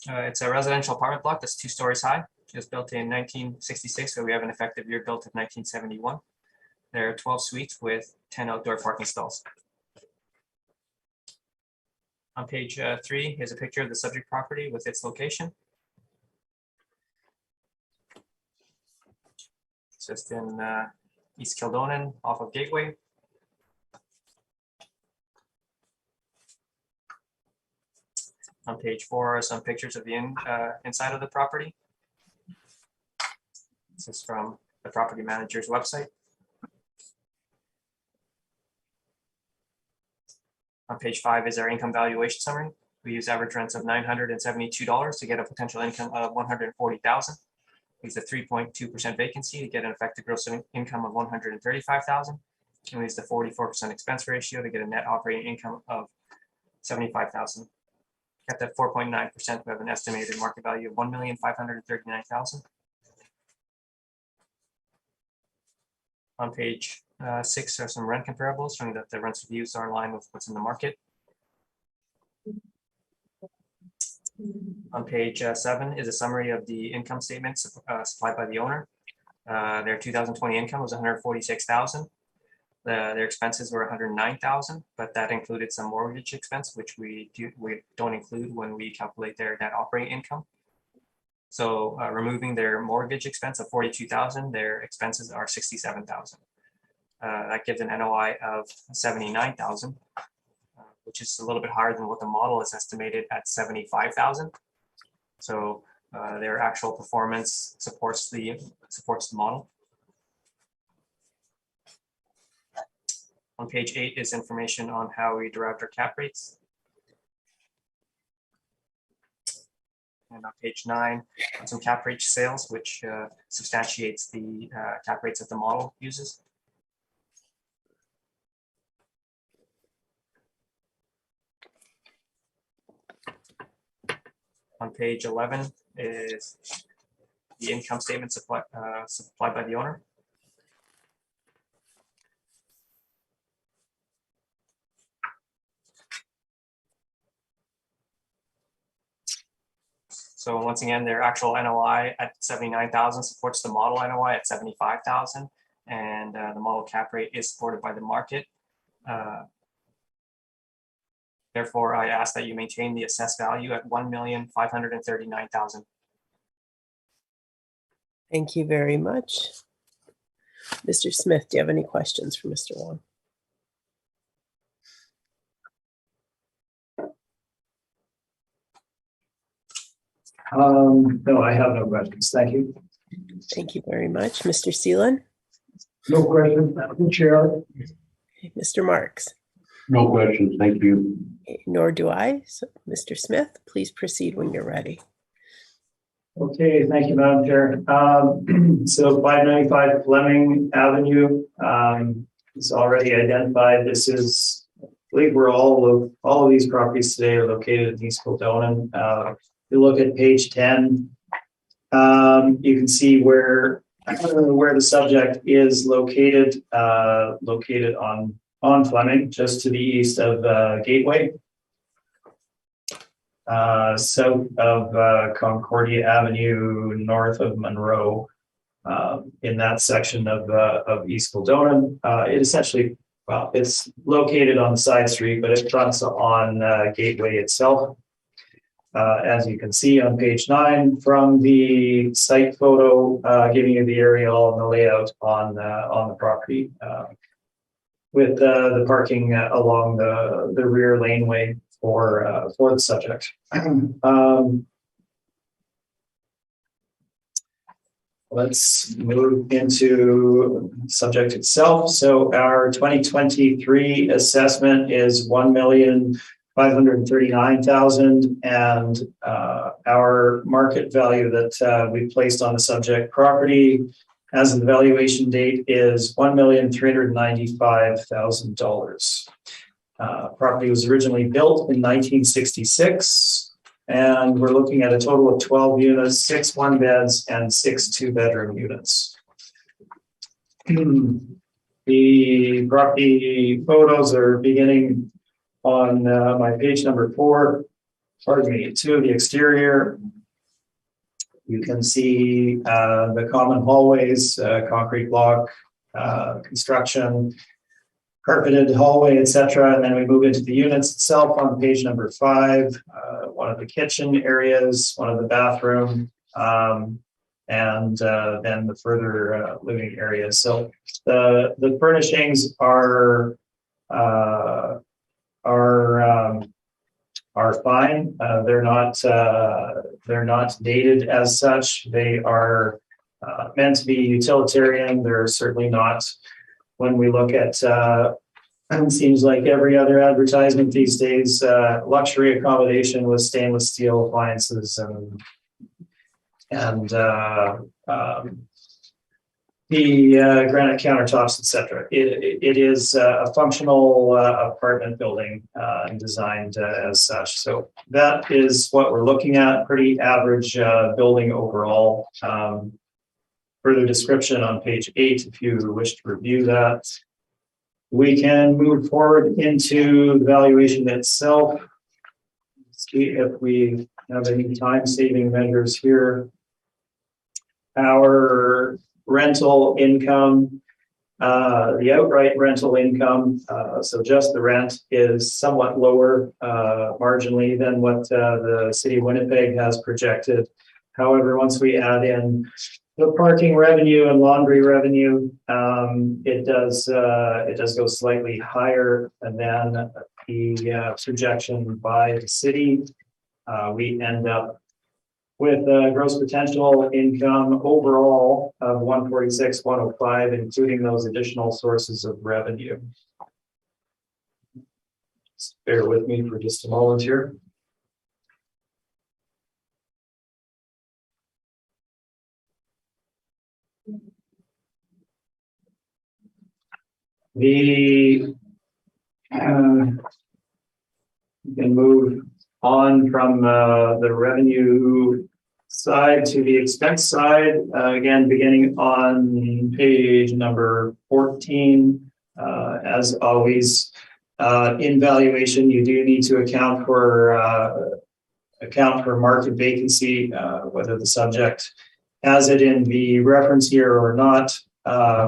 [SPEAKER 3] It's a residential apartment block that's 2 stories high. It was built in 1966, so we have an effective year built in 1971. There are 12 suites with 10 outdoor parking stalls. On page 3 is a picture of the subject property with its location. It's just in East Kildonan off of Gateway. On page 4 are some pictures of the inside of the property. This is from the property manager's website. On page 5 is our income valuation summary. We use average rents of $972 to get a potential income of $140,000. We use a 3.2% vacancy to get an effective gross income of $135,000. And we use the 44% expense ratio to get a net operating income of $75,000. At that 4.9%, we have an estimated market value of $1,539,000. On page 6 are some rent comparables showing that the rents reviews are in line with what's in the market. On page 7 is a summary of the income statements supplied by the owner. Their 2020 income was $146,000. Their expenses were $109,000, but that included some mortgage expense, which we don't include when we calculate their net operating income. So removing their mortgage expense of $42,000, their expenses are $67,000. That gives an NOI of $79,000, which is a little bit higher than what the model is estimated at $75,000. So their actual performance supports the model. On page 8 is information on how we derived our cap rates. And on page 9, some cap rate sales, which substantiates the cap rates that the model uses. On page 11 is the income statement supplied by the owner. So once again, their actual NOI at 79,000 supports the model NOI at 75,000, and the model cap rate is supported by the market. Therefore, I ask that you maintain the assessed value at 1,539,000.
[SPEAKER 2] Thank you very much. Mr. Smith, do you have any questions for Mr. Wong?
[SPEAKER 4] No, I have no questions. Thank you.
[SPEAKER 2] Thank you very much. Mr. Seelan?
[SPEAKER 5] No question, Madam Chair.
[SPEAKER 2] Mr. Marks?
[SPEAKER 6] No questions. Thank you.
[SPEAKER 2] Nor do I. So, Mr. Smith, please proceed when you're ready.
[SPEAKER 4] Okay, thank you, Madam Chair. So 595 Fleming Avenue is already identified. This is, I believe we're all of these properties today are located in East Kildonan. If you look at page 10, you can see where the subject is located, located on Fleming, just to the east of Gateway. South of Concordia Avenue, north of Monroe, in that section of East Kildonan. It essentially, well, it's located on the side street, but it fronts on Gateway itself. As you can see on page 9 from the site photo, giving you the aerial and the layout on the property, with the parking along the rear laneway for the subject. Let's move into subject itself. So our 2023 assessment is 1,539,000, and our market value that we placed on the subject property as of the valuation date is $1,395,000. Property was originally built in 1966, and we're looking at a total of 12 units, 6 one-beds and 6 two-bedroom units. The property photos are beginning on my page number 4, pardon me, 2 of the exterior. You can see the common hallways, concrete block construction, carpeted hallway, etc. And then we move into the units itself on page number 5. One of the kitchen areas, one of the bathroom, and then the further living areas. So the furnishings are fine. They're not dated as such. They are meant to be utilitarian. They're certainly not. When we look at, it seems like every other advertisement these days, luxury accommodation with stainless steel appliances and the granite countertops, etc. It is a functional apartment building designed as such. So that is what we're looking at. Pretty average building overall. Further description on page 8 if you wish to review that. We can move forward into the valuation itself. See if we have any time-saving measures here. Our rental income, the outright rental income, so just the rent, is somewhat lower marginally than what the city of Winnipeg has projected. However, once we add in the parking revenue and laundry revenue, it does go slightly higher than the projection by the city. We end up with a gross potential income overall of 146,105, including those additional sources of revenue. Just bear with me for just a moment here. You can move on from the revenue side to the expense side, again, beginning on page number 14. As always, in valuation, you do need to account for market vacancy, whether the subject has it in the reference year or not.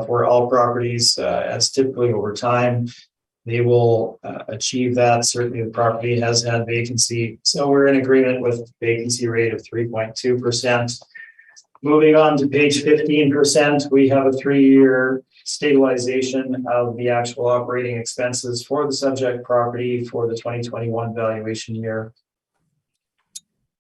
[SPEAKER 4] For all properties, as typically over time, they will achieve that. Certainly the property has had vacancy. So we're in agreement with vacancy rate of 3.2%. Moving on to page 15%, we have a 3-year stabilization of the actual operating expenses for the subject property for the 2021 valuation year.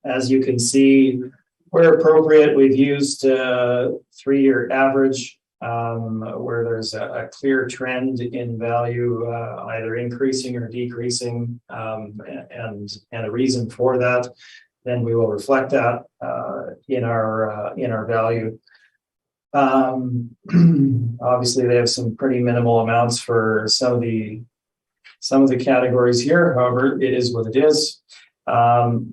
[SPEAKER 4] As you can see, where appropriate, we've used a 3-year average where there's a clear trend in value, either increasing or decreasing, and a reason for that. Then we will reflect that in our value. Obviously, they have some pretty minimal amounts for some of the categories here. However, it is what it is.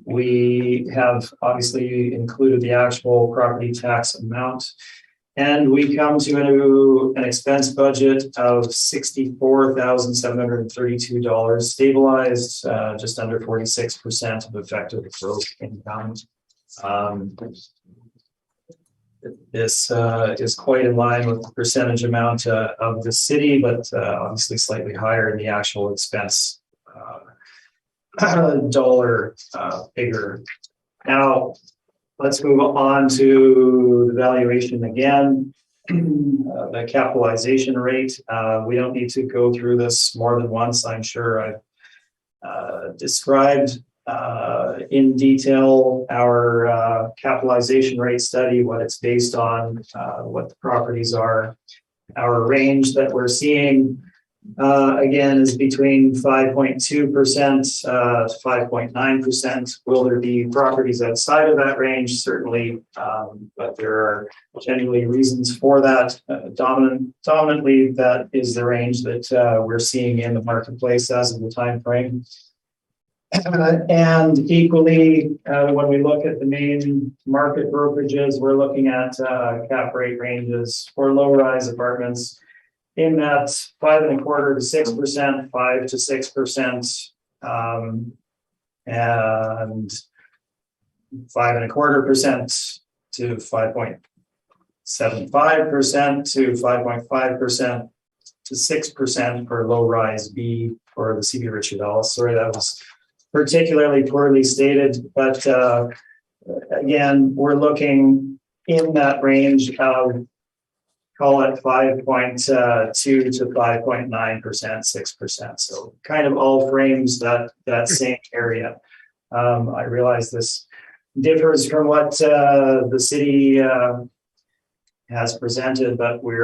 [SPEAKER 4] We have obviously included the actual property tax amount, and we come to an expense budget of $64,732, stabilized, just under 46% of effective gross income. This is quite in line with the percentage amount of the city, but obviously slightly higher in the actual expense dollar figure. Now, let's move on to the valuation again. The capitalization rate. We don't need to go through this more than once. I'm sure I've described in detail our capitalization rate study, what it's based on, what the properties are. Our range that we're seeing again is between 5.2% to 5.9%. Will there be properties outside of that range? Certainly, but there are generally reasons for that. Dominantly, that is the range that we're seeing in the marketplace as of the time frame. And equally, when we look at the main market brokerages, we're looking at cap rate ranges for low-rise apartments in that 5.25% to 6%, 5 to 6%, and 5.25% to 5.75% to 5.5% to 6% for low-rise B for the CB Richard Ellis. Sorry, that was particularly poorly stated, but again, we're looking in that range of, call it 5.2 to 5.9%, 6%. So kind of all frames that same area. I realize this differs from what the city has presented, but we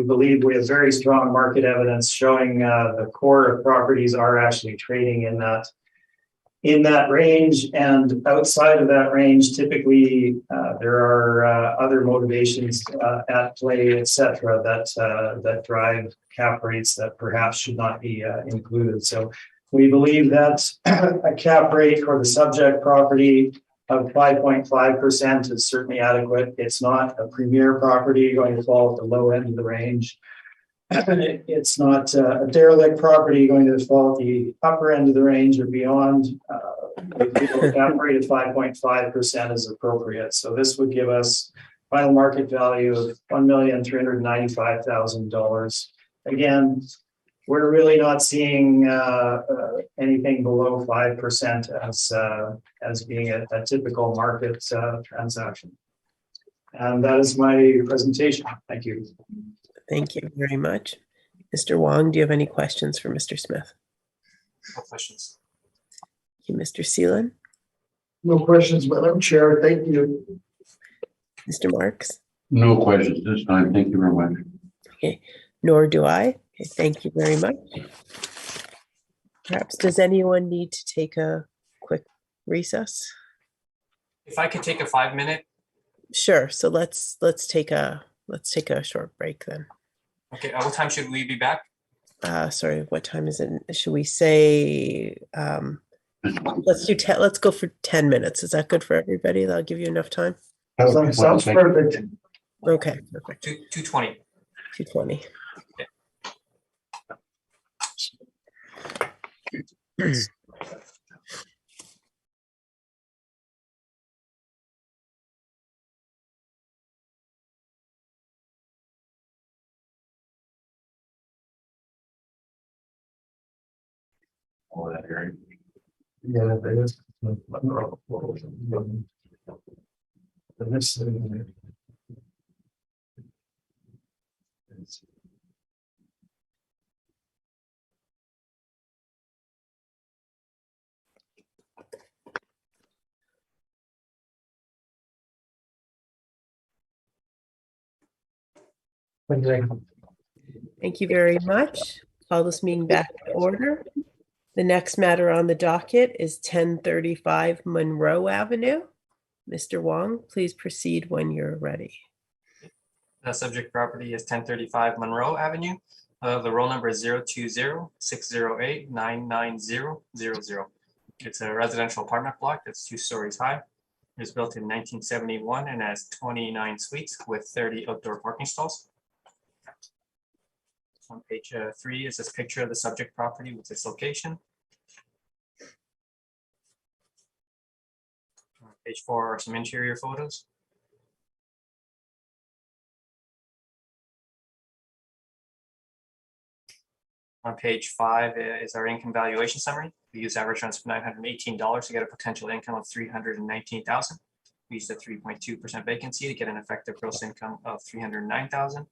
[SPEAKER 4] believe we have very strong market evidence showing the core of properties are actually trading in that range, and outside of that range, typically there are other motivations at play, etc., that drive cap rates that perhaps should not be included. So we believe that a cap rate for the subject property of 5.5% is certainly adequate. It's not a premier property going to fall at the low end of the range. It's not a derelict property going to fall at the upper end of the range or beyond. The cap rate of 5.5% is appropriate. So this would give us final market value of $1,395,000. Again, we're really not seeing anything below 5% as being a typical market transaction. And that is my presentation. Thank you.
[SPEAKER 2] Thank you very much. Mr. Wong, do you have any questions for Mr. Smith?
[SPEAKER 3] No questions.
[SPEAKER 2] Thank you, Mr. Seelan.
[SPEAKER 5] No questions, Madam Chair. Thank you.
[SPEAKER 2] Mr. Marks?
[SPEAKER 6] No questions this time. Thank you very much.
[SPEAKER 2] Okay, nor do I. Okay, thank you very much. Perhaps does anyone need to take a quick recess?
[SPEAKER 3] If I could take a 5-minute.
[SPEAKER 2] Sure. So let's take a short break then.
[SPEAKER 3] Okay. What time should we be back?
[SPEAKER 2] Sorry, what time is it? Should we say Let's go for 10 minutes. Is that good for everybody? That'll give you enough time.
[SPEAKER 5] Sounds perfect.
[SPEAKER 2] Okay, perfect.
[SPEAKER 3] 2:20.
[SPEAKER 2] 2:20.
[SPEAKER 6] All that area.
[SPEAKER 5] Yeah, there is. This,
[SPEAKER 2] Thank you very much. Call this meeting back to order. The next matter on the docket is 1035 Monroe Avenue. Mr. Wong, please proceed when you're ready.
[SPEAKER 3] The subject property is 1035 Monroe Avenue. The roll number is 020-608-99000. It's a residential apartment block that's 2 stories high. It was built in 1971 and has 29 suites with 30 outdoor parking stalls. On page 3 is this picture of the subject property with its location. On page 4 are some interior photos. On page 5 is our income valuation summary. We use average rents of $918 to get a potential income of $319,000. We used a 3.2% vacancy to get an effective gross income of $309,000.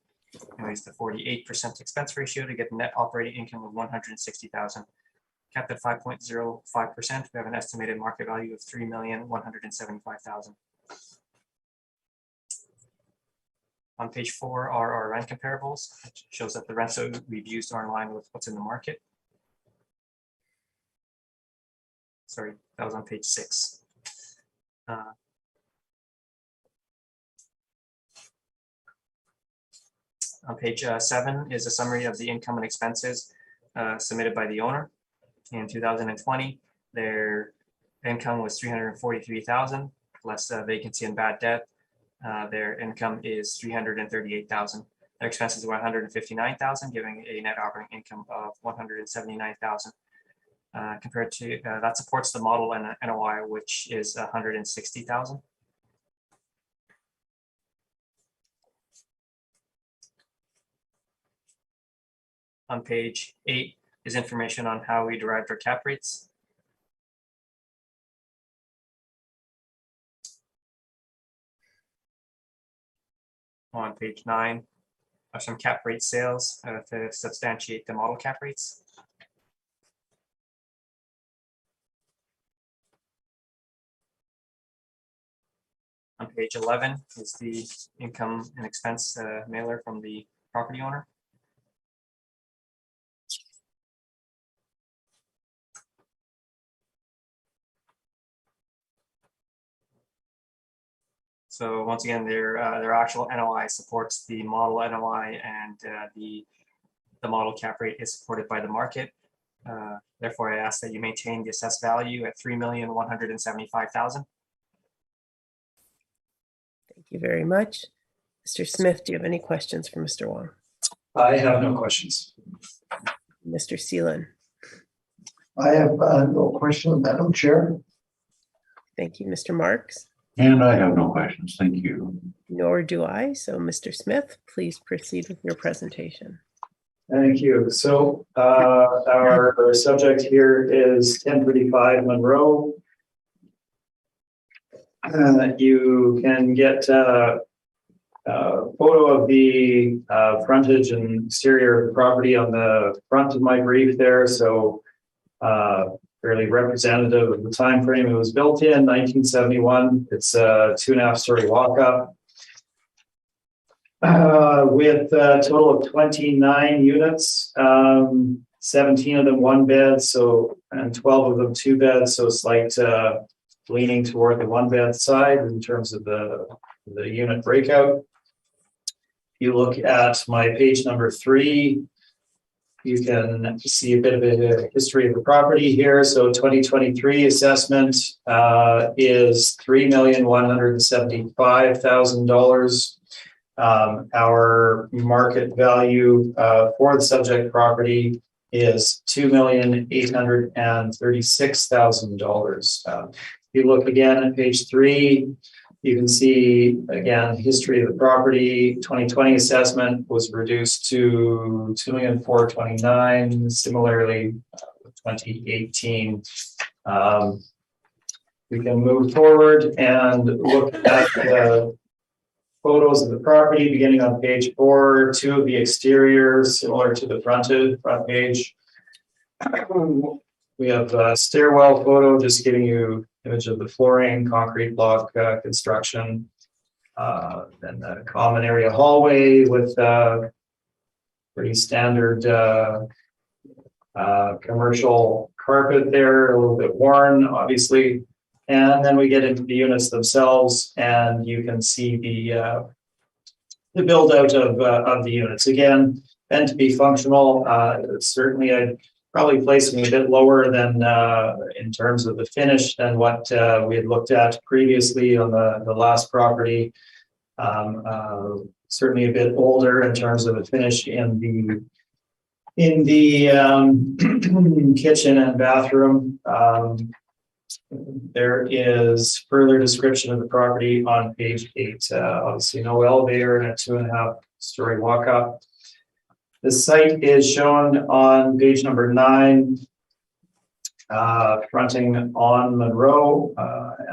[SPEAKER 3] And we used the 48% expense ratio to get net operating income of $160,000. Capped at 5.05%, we have an estimated market value of $3,175,000. On page 4 are our rent comparables. It shows that the rents that we've used are in line with what's in the market. Sorry, that was on page 6. On page 7 is a summary of the income and expenses submitted by the owner. In 2020, their income was $343,000, less vacancy and bad debt. Their income is $338,000. Their expenses were $159,000, giving a net operating income of $179,000. Compared to that supports the model and NOI, which is $160,000. On page 8 is information on how we derived our cap rates. On page 9 are some cap rate sales to substantiate the model cap rates. On page 11 is the income and expense mailer from the property owner. So once again, their actual NOI supports the model NOI, and the model cap rate is supported by the market. Therefore, I ask that you maintain the assessed value at $3,175,000.
[SPEAKER 2] Thank you very much. Mr. Smith, do you have any questions for Mr. Wong?
[SPEAKER 4] I have no questions.
[SPEAKER 2] Mr. Seelan?
[SPEAKER 5] I have no question, Madam Chair.
[SPEAKER 2] Thank you, Mr. Marks.
[SPEAKER 6] And I have no questions. Thank you.
[SPEAKER 2] Nor do I. So, Mr. Smith, please proceed with your presentation.
[SPEAKER 4] Thank you. So our subject here is 1035 Monroe. You can get a photo of the frontage and exterior of the property on the front of my brief there. So fairly representative of the time frame it was built in, 1971. It's a 2.5-story walk-up with a total of 29 units, 17 of them 1 bed, and 12 of them 2 beds. So slight leaning toward the 1 bed side in terms of the unit breakout. You look at my page number 3. You can see a bit of a history of the property here. So 2023 assessment is $3,175,000. Our market value for the subject property is $2,836,000. If you look again at page 3, you can see again history of the property. 2020 assessment was reduced to $2,429,000. Similarly, 2018. We can move forward and look at the photos of the property beginning on page 4. 2 of the exteriors similar to the front page. We have a stairwell photo just giving you image of the flooring, concrete block construction. Then the common area hallway with pretty standard commercial carpet there, a little bit worn, obviously. And then we get into the units themselves, and you can see the build out of the units. Again, meant to be functional. Certainly, I'd probably place them a bit lower than in terms of the finish than what we had looked at previously on the last property. Certainly a bit older in terms of the finish in the kitchen and bathroom. There is further description of the property on page 8. Obviously, no elevator and a 2.5-story walk up. The site is shown on page number 9, fronting on Monroe,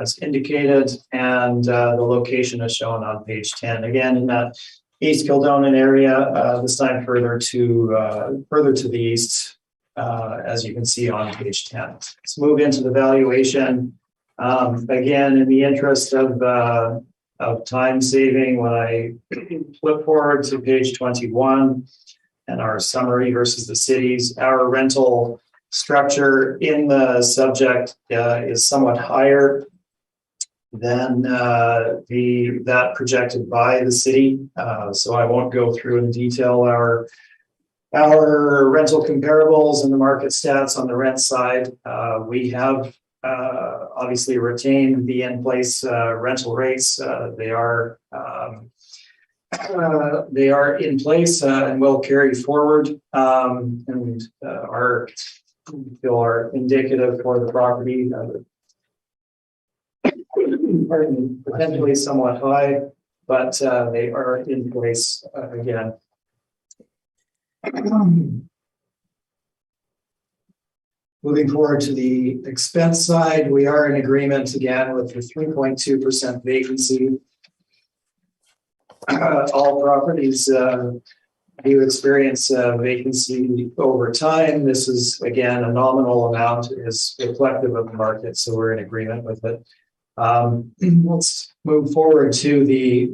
[SPEAKER 4] as indicated, and the location is shown on page 10. Again, in that East Kildonan area, this time further to the east, as you can see on page 10. Let's move into the valuation. Again, in the interest of time saving, when I flip forward to page 21 and our summary versus the cities, our rental structure in the subject is somewhat higher than that projected by the city. So I won't go through in detail our rental comparables and the market stats on the rent side. We have obviously retained the in-place rental rates. They are in place and will carry forward, and are indicative for the property. Potentially somewhat high, but they are in place again. Moving forward to the expense side, we are in agreement again with the 3.2% vacancy. All properties do experience vacancy over time. This is again a nominal amount, is reflective of the market, so we're in agreement with it. Let's move forward to the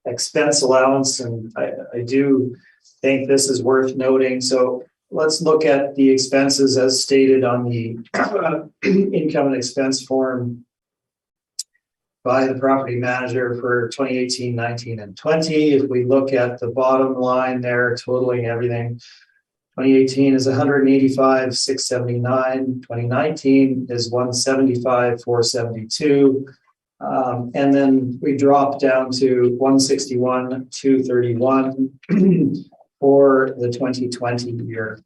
[SPEAKER 4] expense allowance, and I do think this is worth noting. So let's look at the expenses as stated on the income and expense form by the property manager for 2018, 19, and 20. If we look at the bottom line there, totaling everything, 2018 is 185,679. 2019 is 175,472. And then we drop down to 161,231 for the 2020 year.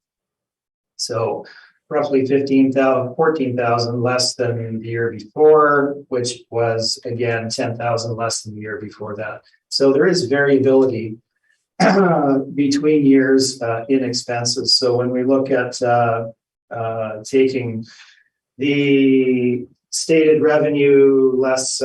[SPEAKER 4] So roughly 14,000 less than the year before, which was again 10,000 less than the year before that. So there is variability between years in expenses. So when we look at taking the stated revenue less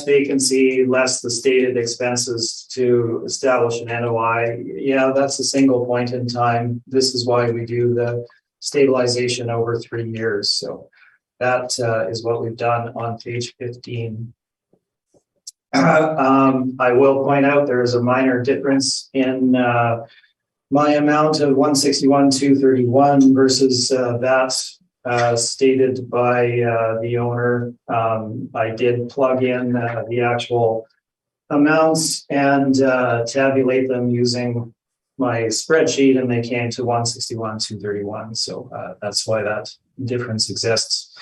[SPEAKER 4] vacancy, less the stated expenses to establish an NOI. Yeah, that's a single point in time. This is why we do the stabilization over 3 years. So that is what we've done on page 15. I will point out there is a minor difference in my amount of 161,231 versus that stated by the owner. I did plug in the actual amounts and tabulate them using my spreadsheet and they came to 161, 231. So that's why that difference exists.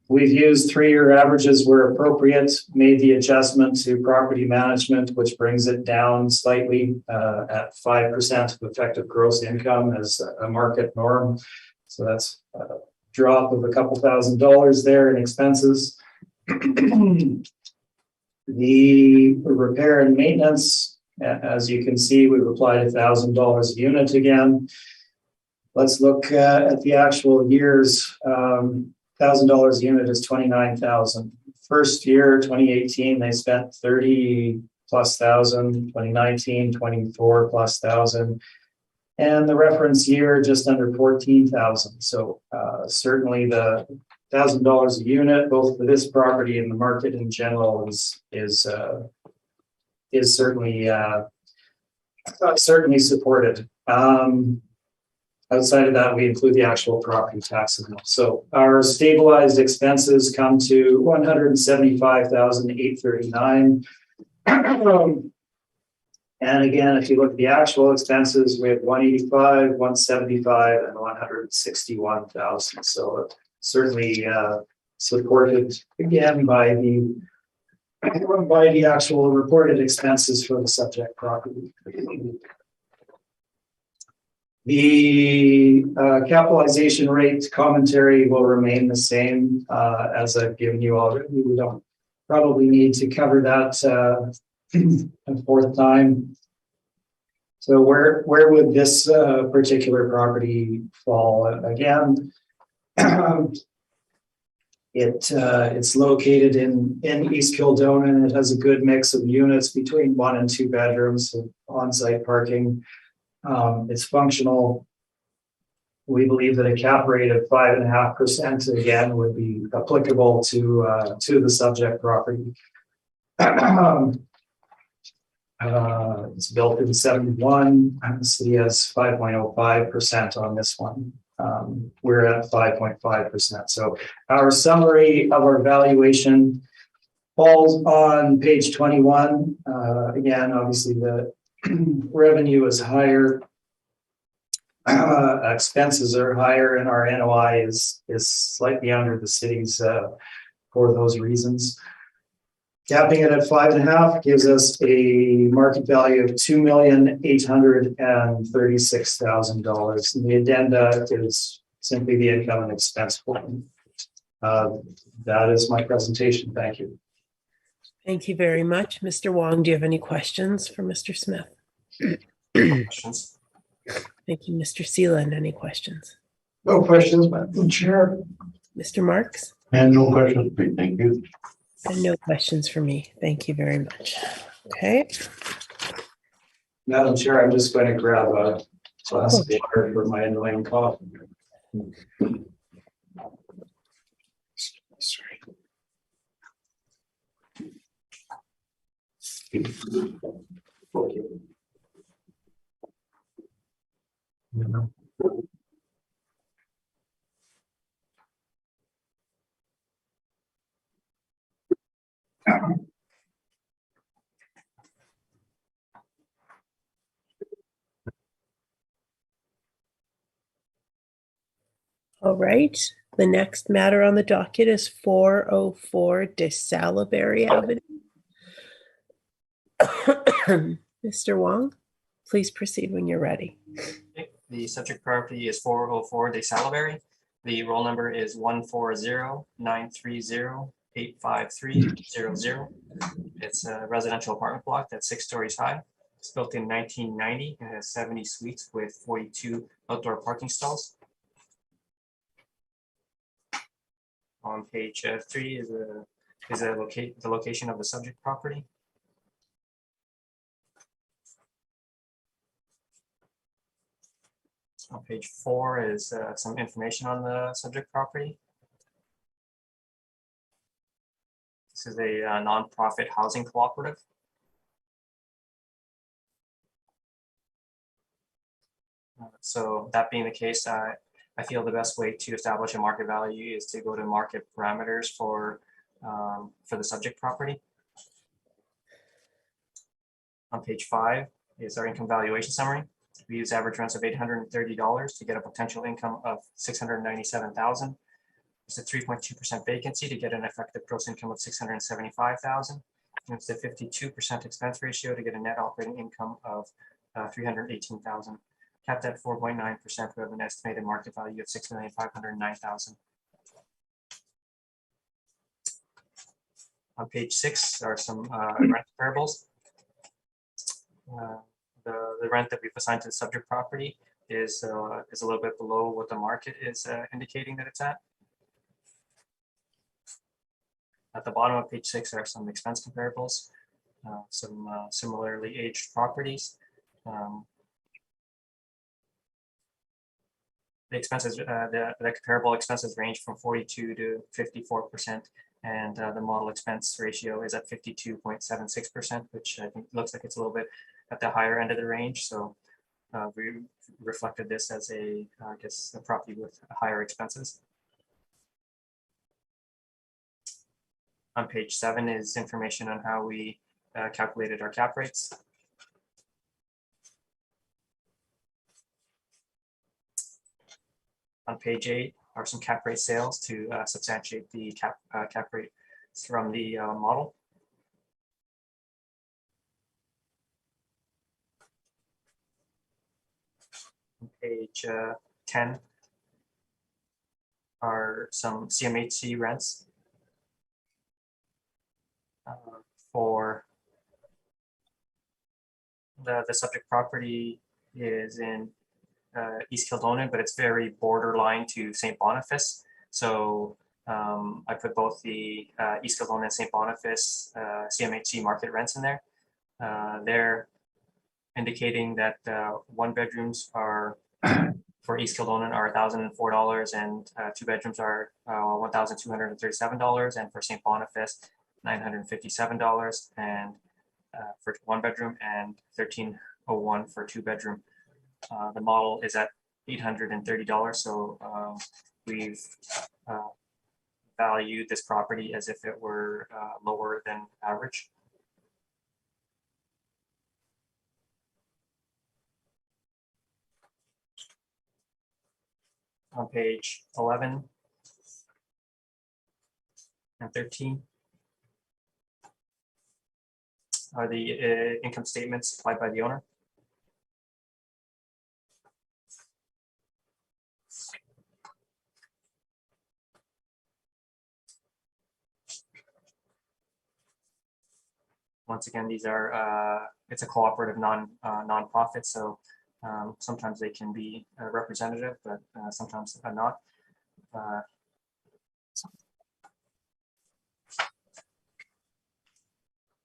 [SPEAKER 4] We've used 3-year averages where appropriate, made the adjustment to property management, which brings it down slightly at 5% of effective gross income as a market norm. So that's a drop of a couple $1,000s there in expenses. The repair and maintenance, as you can see, we've applied $1,000 a unit again. Let's look at the actual years. $1,000 a unit is $29,000. First year, 2018, they spent 30 plus thousand. 2019, 24 plus thousand, and the reference year just under 14,000. So certainly the $1,000 a unit, both for this property and the market in general, is certainly certainly supported. Outside of that, we include the actual property tax amount. So our stabilized expenses come to $175,839. And again, if you look at the actual expenses, we have 185, 175, and 161,000. So certainly supported again by the actual reported expenses for the subject property. The capitalization rate commentary will remain the same as I've given you already. We don't probably need to cover that a fourth time. So where would this particular property fall? Again, it's located in East Kildonan, and it has a good mix of units between 1 and 2 bedrooms, and on-site parking. It's functional. We believe that a cap rate of 5.5% again would be applicable to the subject property. It's built in 71. The city has 5.05% on this one. We're at 5.5%. So our summary of our valuation falls on page 21. Again, obviously the revenue is higher, expenses are higher, and our NOI is slightly under the city's for those reasons. Capping it at 5.5 gives us a market value of $2,836,000. And the addenda is simply the income and expense form. That is my presentation. Thank you.
[SPEAKER 2] Thank you very much. Mr. Wong, do you have any questions for Mr. Smith?
[SPEAKER 3] Questions?
[SPEAKER 2] Thank you. Mr. Seeland, any questions?
[SPEAKER 5] No questions, Madam Chair.
[SPEAKER 2] Mr. Marks?
[SPEAKER 6] And no questions, please. Thank you.
[SPEAKER 2] And no questions for me. Thank you very much. Okay.
[SPEAKER 4] Madam Chair, I'm just going to grab a glass of water for my annoying cough.
[SPEAKER 6] Sorry.
[SPEAKER 2] All right. The next matter on the docket is 404 De Salaberry Avenue. Mr. Wong, please proceed when you're ready.
[SPEAKER 3] The subject property is 404 De Salaberry. The roll number is 140-930-85300. It's a residential apartment block that's 6 stories high. It's built in 1990 and has 70 suites with 42 outdoor parking stalls. On page 3 is the location of the subject property. On page 4 is some information on the subject property. This is a nonprofit housing cooperative. So that being the case, I feel the best way to establish a market value is to go to market parameters for the subject property. On page 5, is our income valuation summary. We use average rents of $830 to get a potential income of $697,000. It's a 3.2% vacancy to get an effective gross income of $675,000. And it's a 52% expense ratio to get a net operating income of $318,000. Capped at 4.9%, we have an estimated market value of $6,509,000. On page 6 are some rent comparables. The rent that we've assigned to the subject property is a little bit below what the market is indicating that it's at. At the bottom of page 6 are some expense comparables, some similarly aged properties. The expenses, the comparable expenses range from 42 to 54%, and the model expense ratio is at 52.76%, which I think looks like it's a little bit at the higher end of the range. So we reflected this as I guess, a property with higher expenses. On page 7 is information on how we calculated our cap rates. On page 8 are some cap rate sales to substantiate the cap rate from the model. On page 10 are some CMHC rents for the subject property is in East Kildonan, but it's very borderline to St. Boniface. So I put both the East Kildonan and St. Boniface CMHC market rents in there. They're indicating that 1 bedrooms are for East Kildonan are $1,004 and 2 bedrooms are $1,237, and for St. Boniface $957 and for 1 bedroom and $1,301 for 2 bedroom. The model is at $830, so we've valued this property as if it were lower than average. On page 11 and 13 are the income statements supplied by the owner. Once again, these are it's a cooperative non-profit, so sometimes they can be representative, but sometimes not.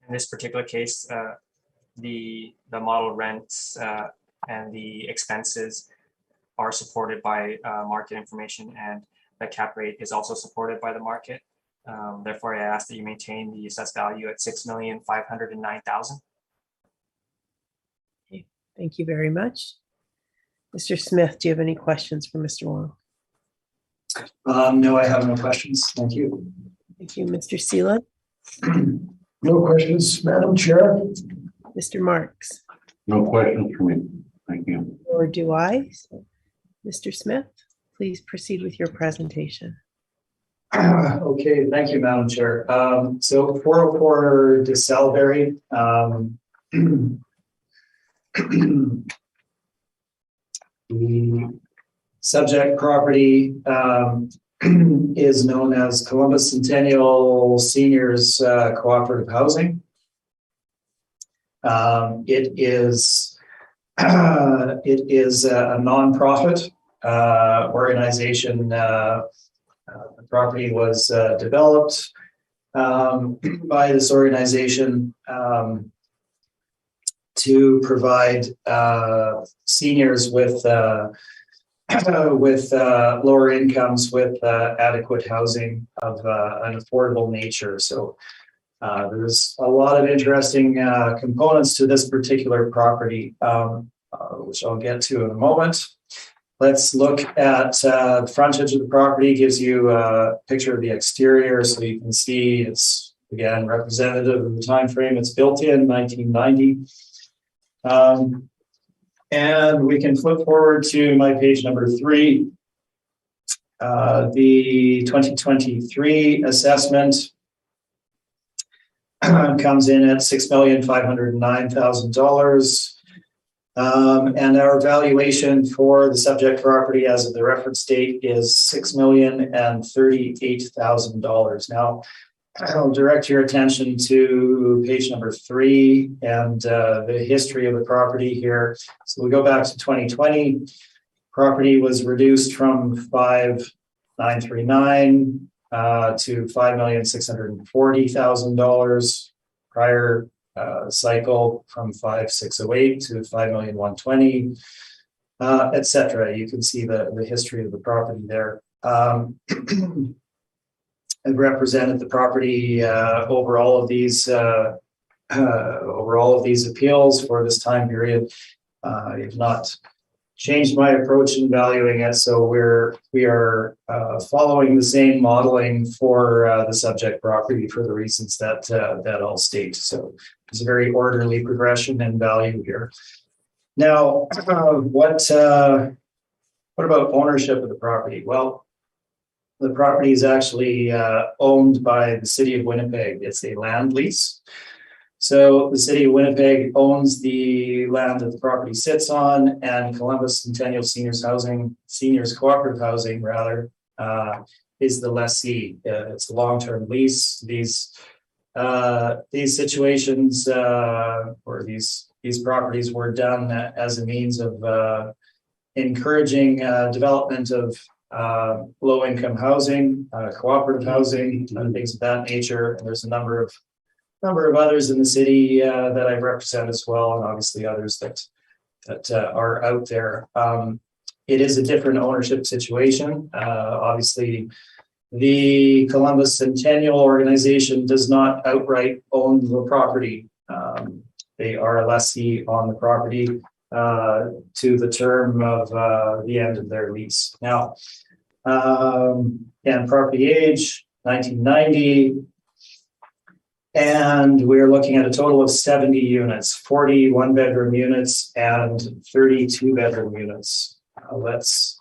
[SPEAKER 3] In this particular case, the model rents and the expenses are supported by market information, and the cap rate is also supported by the market. Therefore, I ask that you maintain the assessed value at $6,509,000.
[SPEAKER 2] Okay, thank you very much. Mr. Smith, do you have any questions for Mr. Wong?
[SPEAKER 4] No, I have no questions. Thank you.
[SPEAKER 2] Thank you, Mr. Seelan.
[SPEAKER 5] No questions, Madam Chair.
[SPEAKER 2] Mr. Marks,
[SPEAKER 6] No questions for me. Thank you.
[SPEAKER 2] or do I? Mr. Smith, please proceed with your presentation.
[SPEAKER 4] Okay, thank you, Madam Chair. So 404 de Salberry, the subject property is known as Columbus Centennial Seniors Cooperative Housing. It is a nonprofit organization. The property was developed by this organization to provide seniors with lower incomes with adequate housing of an affordable nature. So there's a lot of interesting components to this particular property, which I'll get to in a moment. Let's look at the frontage of the property. Gives you a picture of the exterior, so you can see it's again representative of the time frame. It's built in 1990. And we can flip forward to my page number 3. The 2023 assessment comes in at $6,509,000. And our valuation for the subject property as of the reference date is $6,038,000. Now, I'll direct your attention to page number 3 and the history of the property here. So we go back to 2020. Property was reduced from 5,939 to $5,640,000. Prior cycle from 5,608 to 5,120, etc. You can see the history of the property there. I've represented the property over all of these appeals for this time period. I've not changed my approach in valuing it, so we are following the same modeling for the subject property for the reasons that I'll state. So it's a very orderly progression in value here. Now, what about ownership of the property? Well, the property is actually owned by the city of Winnipeg. It's a land lease. So the city of Winnipeg owns the land that the property sits on, and Columbus Centennial Seniors Cooperative Housing rather, is the lessee. It's a long-term lease. These situations or these properties were done as a means of encouraging development of low-income housing, cooperative housing, and things of that nature. And there's a number of others in the city that I've represented as well, and obviously others that are out there. It is a different ownership situation. Obviously, the Columbus Centennial organization does not outright own the property. They are a lessee on the property to the term of the end of their lease. Now, and property age, 1990. And we're looking at a total of 70 units, 40 one-bedroom units and 30 two-bedroom units. Let's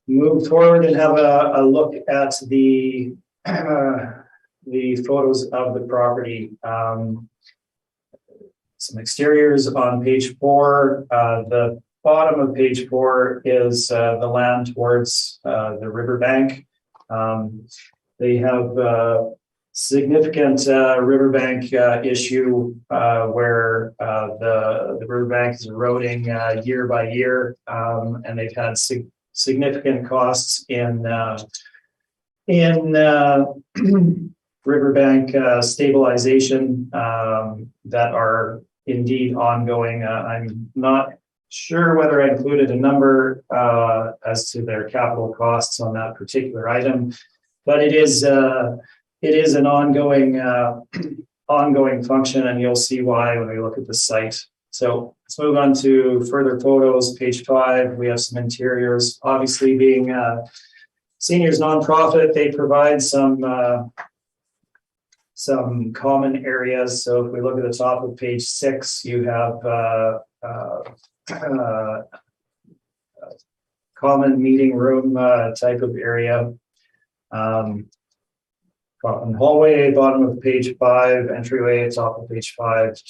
[SPEAKER 4] move forward and have a look at the photos of the property. Some exteriors on page 4. The bottom of page 4 is the land towards the riverbank. They have significant riverbank issue where the riverbank is eroding year by year, and they've had significant costs in riverbank stabilization that are indeed ongoing. I'm not sure whether I included a number as to their capital costs on that particular item, but it is an ongoing function, and you'll see why when we look at the site. So let's move on to further photos. Page 5, we have some interiors. Obviously, being seniors nonprofit, they provide some common areas. So if we look at the top of page 6, you have common meeting room type of area. Common hallway, bottom of page 5, entryway, top of page 5.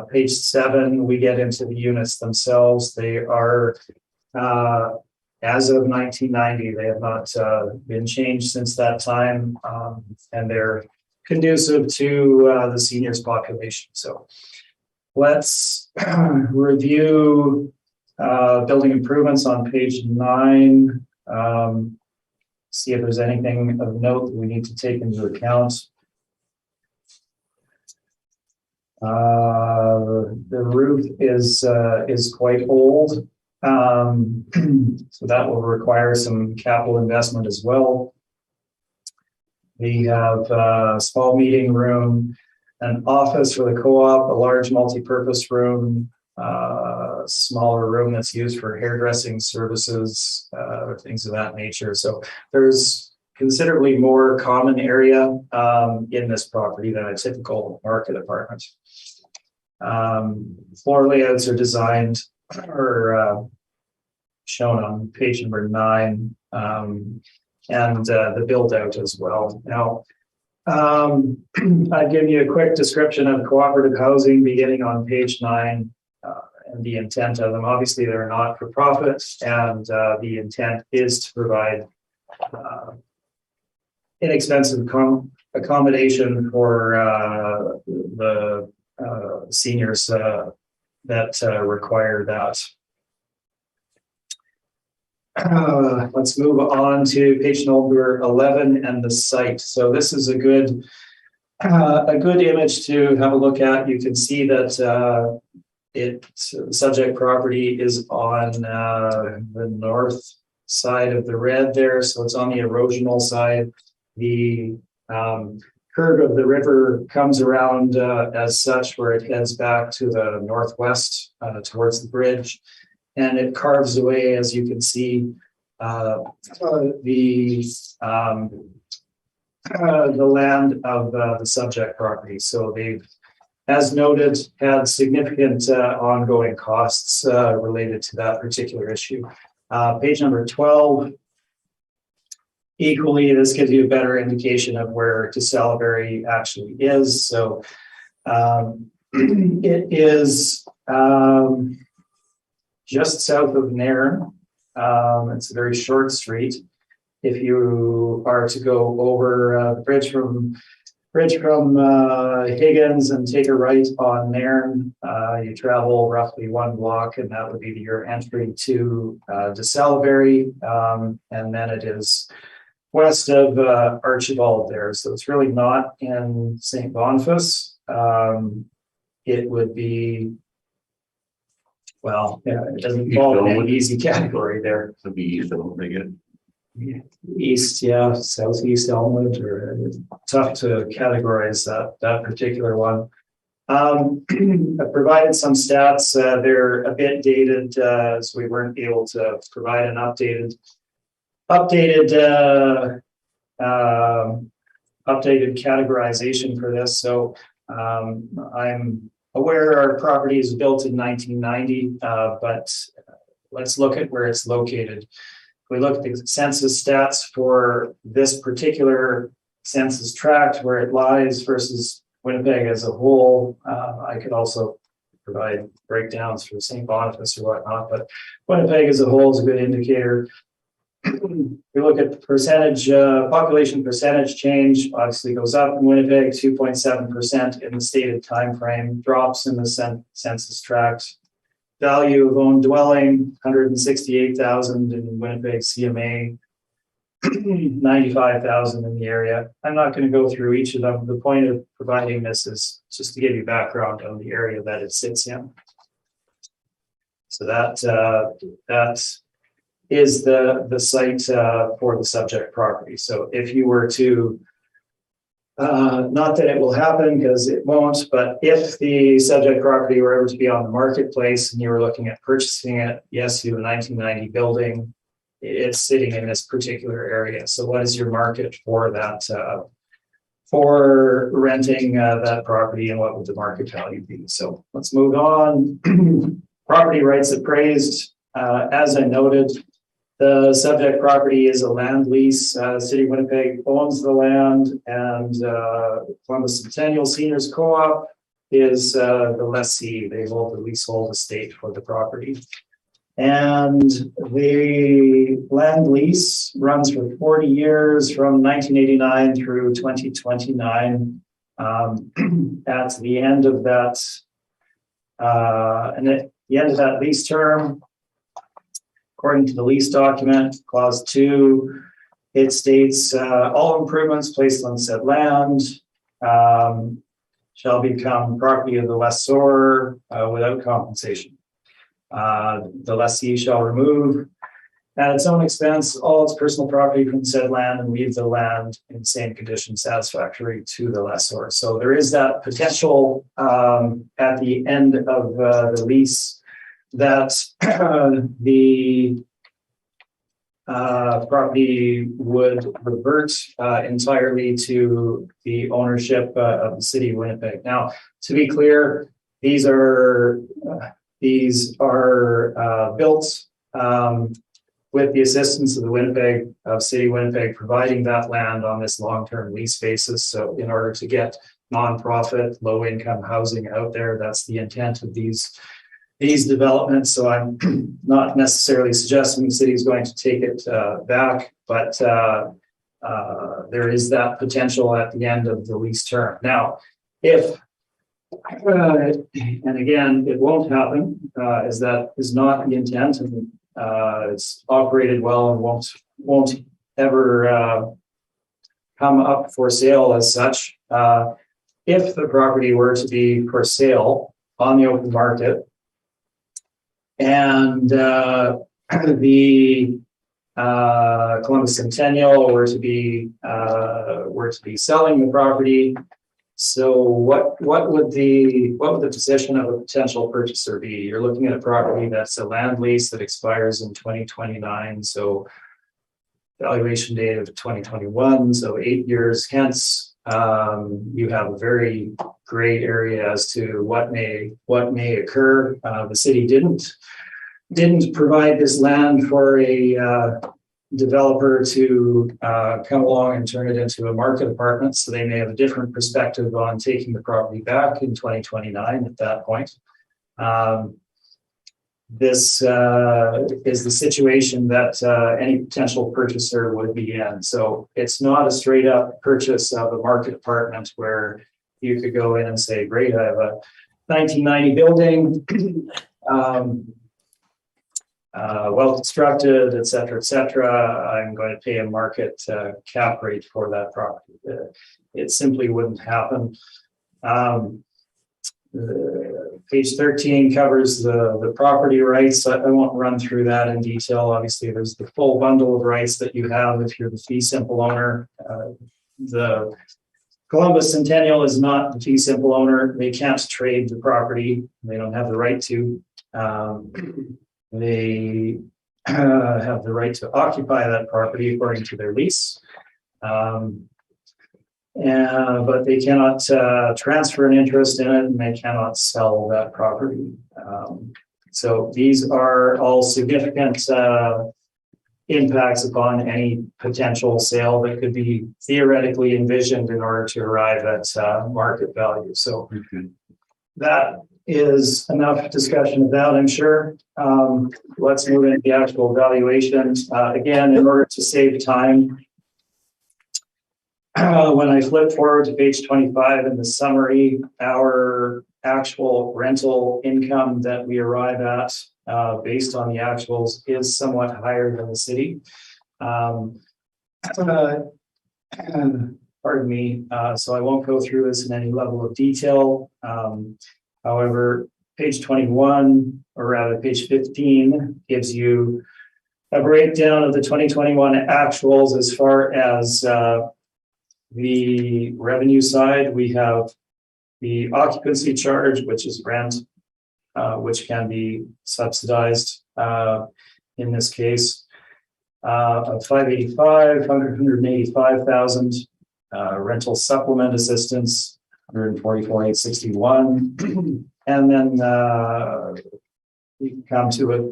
[SPEAKER 4] Page 7, we get into the units themselves. They are, as of 1990, they have not been changed since that time, and they're conducive to the seniors population. So let's review building improvements on page 9. See if there's anything of note that we need to take into account. The roof is quite old, so that will require some capital investment as well. We have a small meeting room, an office for the co-op, a large multi-purpose room, smaller room that's used for hairdressing services, things of that nature. So there's considerably more common area in this property than a typical market apartment. Floor layouts are designed or shown on page number 9, and the build out as well. Now, I've given you a quick description of cooperative housing beginning on page 9 and the intent of them. Obviously, they're not for profit, and the intent is to provide inexpensive accommodation for the seniors that require that. Let's move on to page number 11 and the site. So this is a good image to have a look at. You can see that the subject property is on the north side of the red there, so it's on the erosional side. The curve of the river comes around as such, where it heads back to the northwest towards the bridge, and it carves away, as you can see, the land of the subject property. So they've, as noted, had significant ongoing costs related to that particular issue. Page number 12. Equally, this gives you a better indication of where DeSalivary actually is. So it is just south of Nairn. It's a very short street. If you are to go over the bridge from Higgins and take a right on Nairn, you travel roughly 1 block, and that would be your entry to DeSalivary, and then it is west of Archibald there. So it's really not in St. Boniface. It would be, well, yeah, it doesn't fall in any easy category there.
[SPEAKER 6] It'll be east, I don't think it.
[SPEAKER 4] East, yeah, southeast Elmwood, or tough to categorize that particular one. I've provided some stats. They're a bit dated, so we weren't able to provide an updated categorization for this. So I'm aware our property is built in 1990, but let's look at where it's located. We look at the census stats for this particular census tract, where it lies versus Winnipeg as a whole. I could also provide breakdowns for St. Boniface or whatnot, but Winnipeg as a whole is a good indicator. We look at percentage, population percentage change, obviously goes up in Winnipeg, 2.7% in the stated time frame, drops in the census tract. Value of owned dwelling, 168,000 in Winnipeg CMA, 95,000 in the area. I'm not going to go through each of them. The point of providing this is just to give you background on the area that it sits in. So that is the site for the subject property. So if you were to, not that it will happen because it won't, but if the subject property were ever to be on the marketplace and you were looking at purchasing it, yes, you have a 1990 building, it's sitting in this particular area. So what is your market for that, for renting that property, and what would the market value be? So let's move on. Property rights appraised. As I noted, the subject property is a land lease. City of Winnipeg owns the land, and Columbus Centennial Seniors Co-op is the lessee. They hold the leasehold estate for the property. And the land lease runs for 40 years from 1989 through 2029. At the end of that, and at the end of that lease term, according to the lease document, clause 2, it states all improvements placed on said land shall become property of the lessor without compensation. The lessee shall remove at its own expense all its personal property from said land and leave the land in same condition satisfactory to the lessor. So there is that potential at the end of the lease that the property would revert entirely to the ownership of the city of Winnipeg. Now, to be clear, These are built with the assistance of City Winnipeg, providing that land on this long-term lease basis. So in order to get nonprofit, low-income housing out there, that's the intent of these developments. So I'm not necessarily suggesting the city is going to take it back, but there is that potential at the end of the lease term. Now, if and again, it won't happen, as that is not the intent, and it's operated well and won't ever come up for sale as such. If the property were to be for sale on the open market, and the Columbus Centennial were to be selling the property, so what would the position of a potential purchaser be? You're looking at a property that's a land lease that expires in 2029, so valuation date of 2021, so 8 years hence. You have a very gray area as to what may occur. The city didn't provide this land for a developer to come along and turn it into a market apartment, so they may have a different perspective on taking the property back in 2029 at that point. This is the situation that any potential purchaser would be in. So it's not a straight up purchase of a market apartment where you could go in and say, great, I have a 1990 building, well constructed, et cetera, I'm going to pay a market cap rate for that property. It simply wouldn't happen. Page 13 covers the property rights. I won't run through that in detail. Obviously, there's the full bundle of rights that you have if you're the fee simple owner. The Columbus Centennial is not the fee simple owner. They can't trade the property. They don't have the right to. They have the right to occupy that property according to their lease. But they cannot transfer an interest in it, and they cannot sell that property. So these are all significant impacts upon any potential sale that could be theoretically envisioned in order to arrive at market value. So that is enough discussion of that, I'm sure. Let's move into the actual valuation. Again, in order to save time, when I flip forward to page 25 in the summary, our actual rental income that we arrive at based on the actuals is somewhat higher than the city. Pardon me, so I won't go through this in any level of detail. However, page 21, or rather page 15, gives you a breakdown of the 2021 actuals as far as the revenue side. We have the occupancy charge, which is rent, which can be subsidized in this case, of 585, 185,000, rental supplement assistance, 144,861, and then we come to a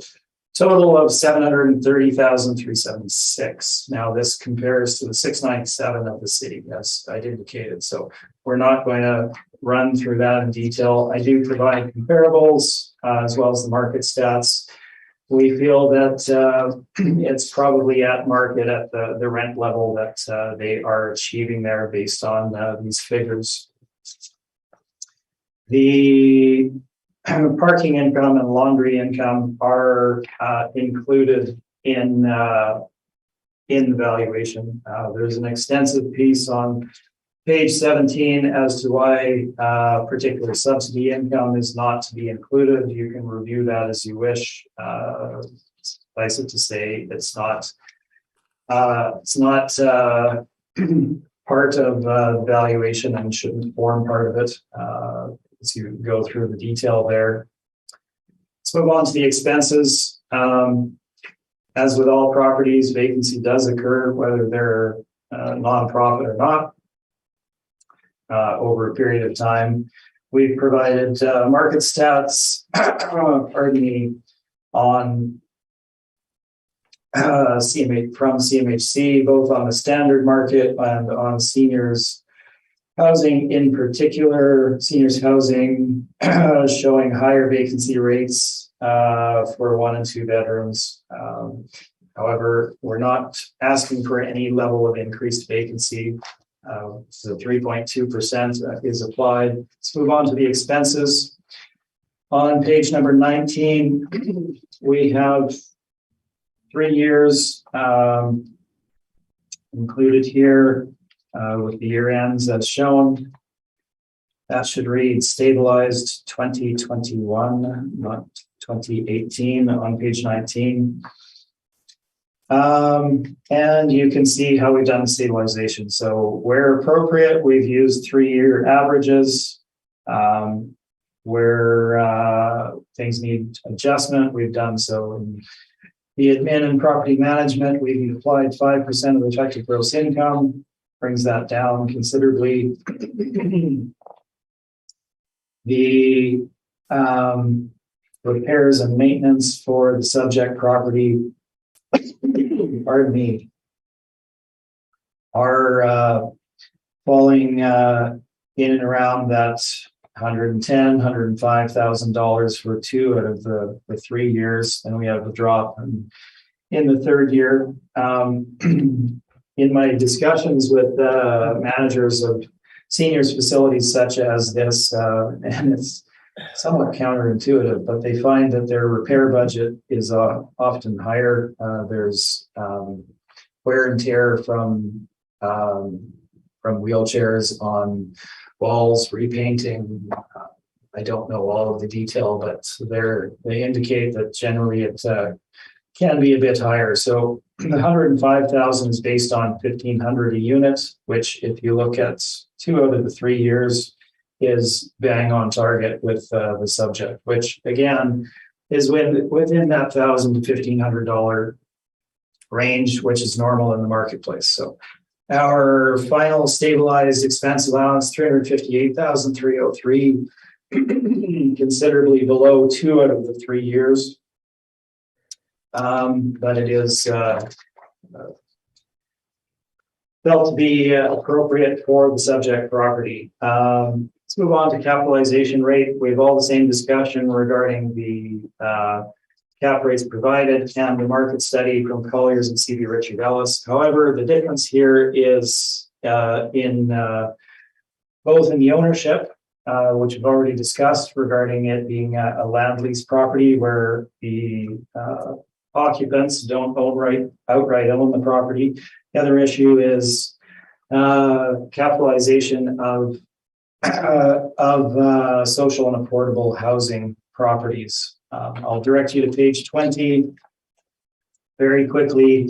[SPEAKER 4] total of 730,376. Now this compares to the 697 of the city, as I indicated. So we're not going to run through that in detail. I do provide comparables as well as the market stats. We feel that it's probably at market at the rent level that they are achieving there based on these figures. The parking income and laundry income are included in the valuation. There's an extensive piece on page 17 as to why particular subsidy income is not to be included. You can review that as you wish. Suffice it to say, it's not part of the valuation and shouldn't form part of it. As you go through the detail there. Let's move on to the expenses. As with all properties, vacancy does occur, whether they're nonprofit or not, over a period of time. We've provided market stats, pardon me, on from CMHC, both on the standard market and on seniors housing, in particular, seniors housing showing higher vacancy rates for 1 and 2 bedrooms. However, we're not asking for any level of increased vacancy. So 3.2% is applied. Let's move on to the expenses. On page number 19, we have 3 years included here with the year ends as shown. That should read stabilized 2021, not 2018 on page 19. And you can see how we've done stabilization. So where appropriate, we've used 3-year averages. Where things need adjustment, we've done so in the admin and property management. We've applied 5% of effective gross income, brings that down considerably. The repairs and maintenance for the subject property, pardon me, are falling in and around that $110,000, $105,000 for 2 out of the 3 years, and we have a drop in the 3rd year. In my discussions with managers of seniors facilities such as this, and it's somewhat counterintuitive, but they find that their repair budget is often higher. There's wear and tear from wheelchairs on walls, repainting. I don't know all of the detail, but they indicate that generally it can be a bit higher. So the 105,000 is based on 1,500 a unit, which if you look at 2 out of the 3 years is bang on target with the subject, which again is within that $1,000 to $1,500 range, which is normal in the marketplace. So our final stabilized expense allowance, $358,303, considerably below 2 out of the 3 years. But it is felt to be appropriate for the subject property. Let's move on to capitalization rate. We have all the same discussion regarding the cap rates provided and the market study from Colliers and C.B. Richard Ellis. However, the difference here is both in the ownership, which we've already discussed regarding it being a land lease property where the occupants don't outright own the property. The other issue is capitalization of social and affordable housing properties. I'll direct you to page 20. Very quickly,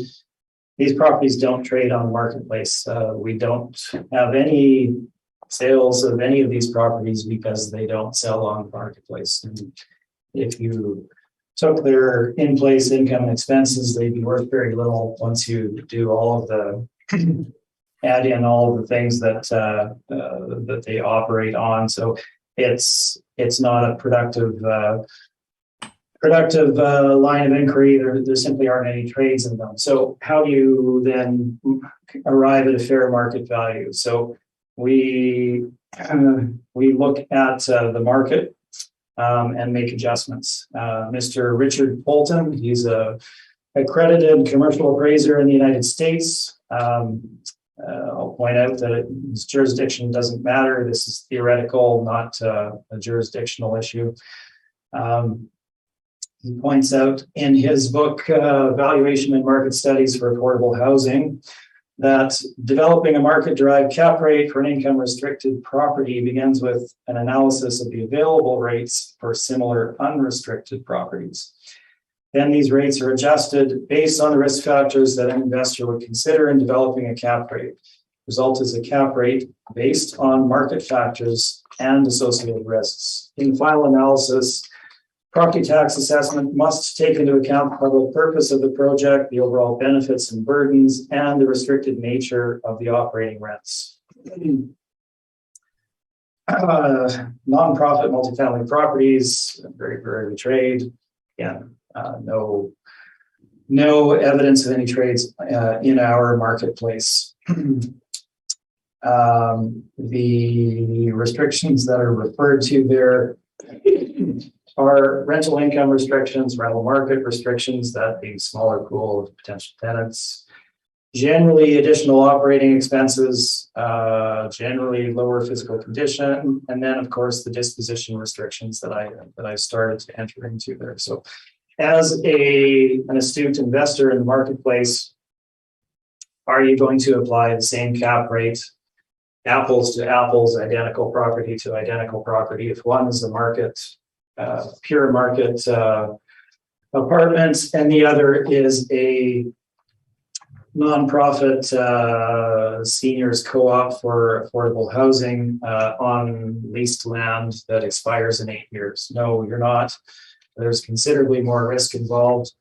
[SPEAKER 4] these properties don't trade on the marketplace. We don't have any sales of any of these properties because they don't sell on the marketplace. And if you took their in-place income and expenses, they'd be worth very little once you do all of the add in all of the things that that they operate on. So it's not a productive line of inquiry. There simply aren't any trades in them. So how do you then arrive at a fair market value? So we look at the market and make adjustments. Mr. Richard Polton, he's a accredited commercial appraiser in the United States. I'll point out that his jurisdiction doesn't matter. This is theoretical, not a jurisdictional issue. He points out in his book, Valuation and Market Studies for Affordable Housing, that developing a market-derived cap rate for an income-restricted property begins with an analysis of the available rates for similar unrestricted properties. Then these rates are adjusted based on the risk factors that an investor would consider in developing a cap rate. Result is a cap rate based on market factors and associated risks. In the final analysis, property tax assessment must take into account the public purpose of the project, the overall benefits and burdens, and the restricted nature of the operating rents. Nonprofit multifamily properties, very rarely trade. Again, no evidence of any trades in our marketplace. The restrictions that are referred to there are rental income restrictions, rental market restrictions, that being smaller pool of potential tenants. Generally, additional operating expenses, generally lower physical condition, and then of course the disposition restrictions that I started to enter into there. So, as an astute investor in the marketplace, are you going to apply the same cap rate, apples to apples, identical property to identical property? If one is the market, pure market apartments, and the other is a nonprofit seniors co-op for affordable housing on leased land that expires in 8 years. No, you're not. There's considerably more risk involved.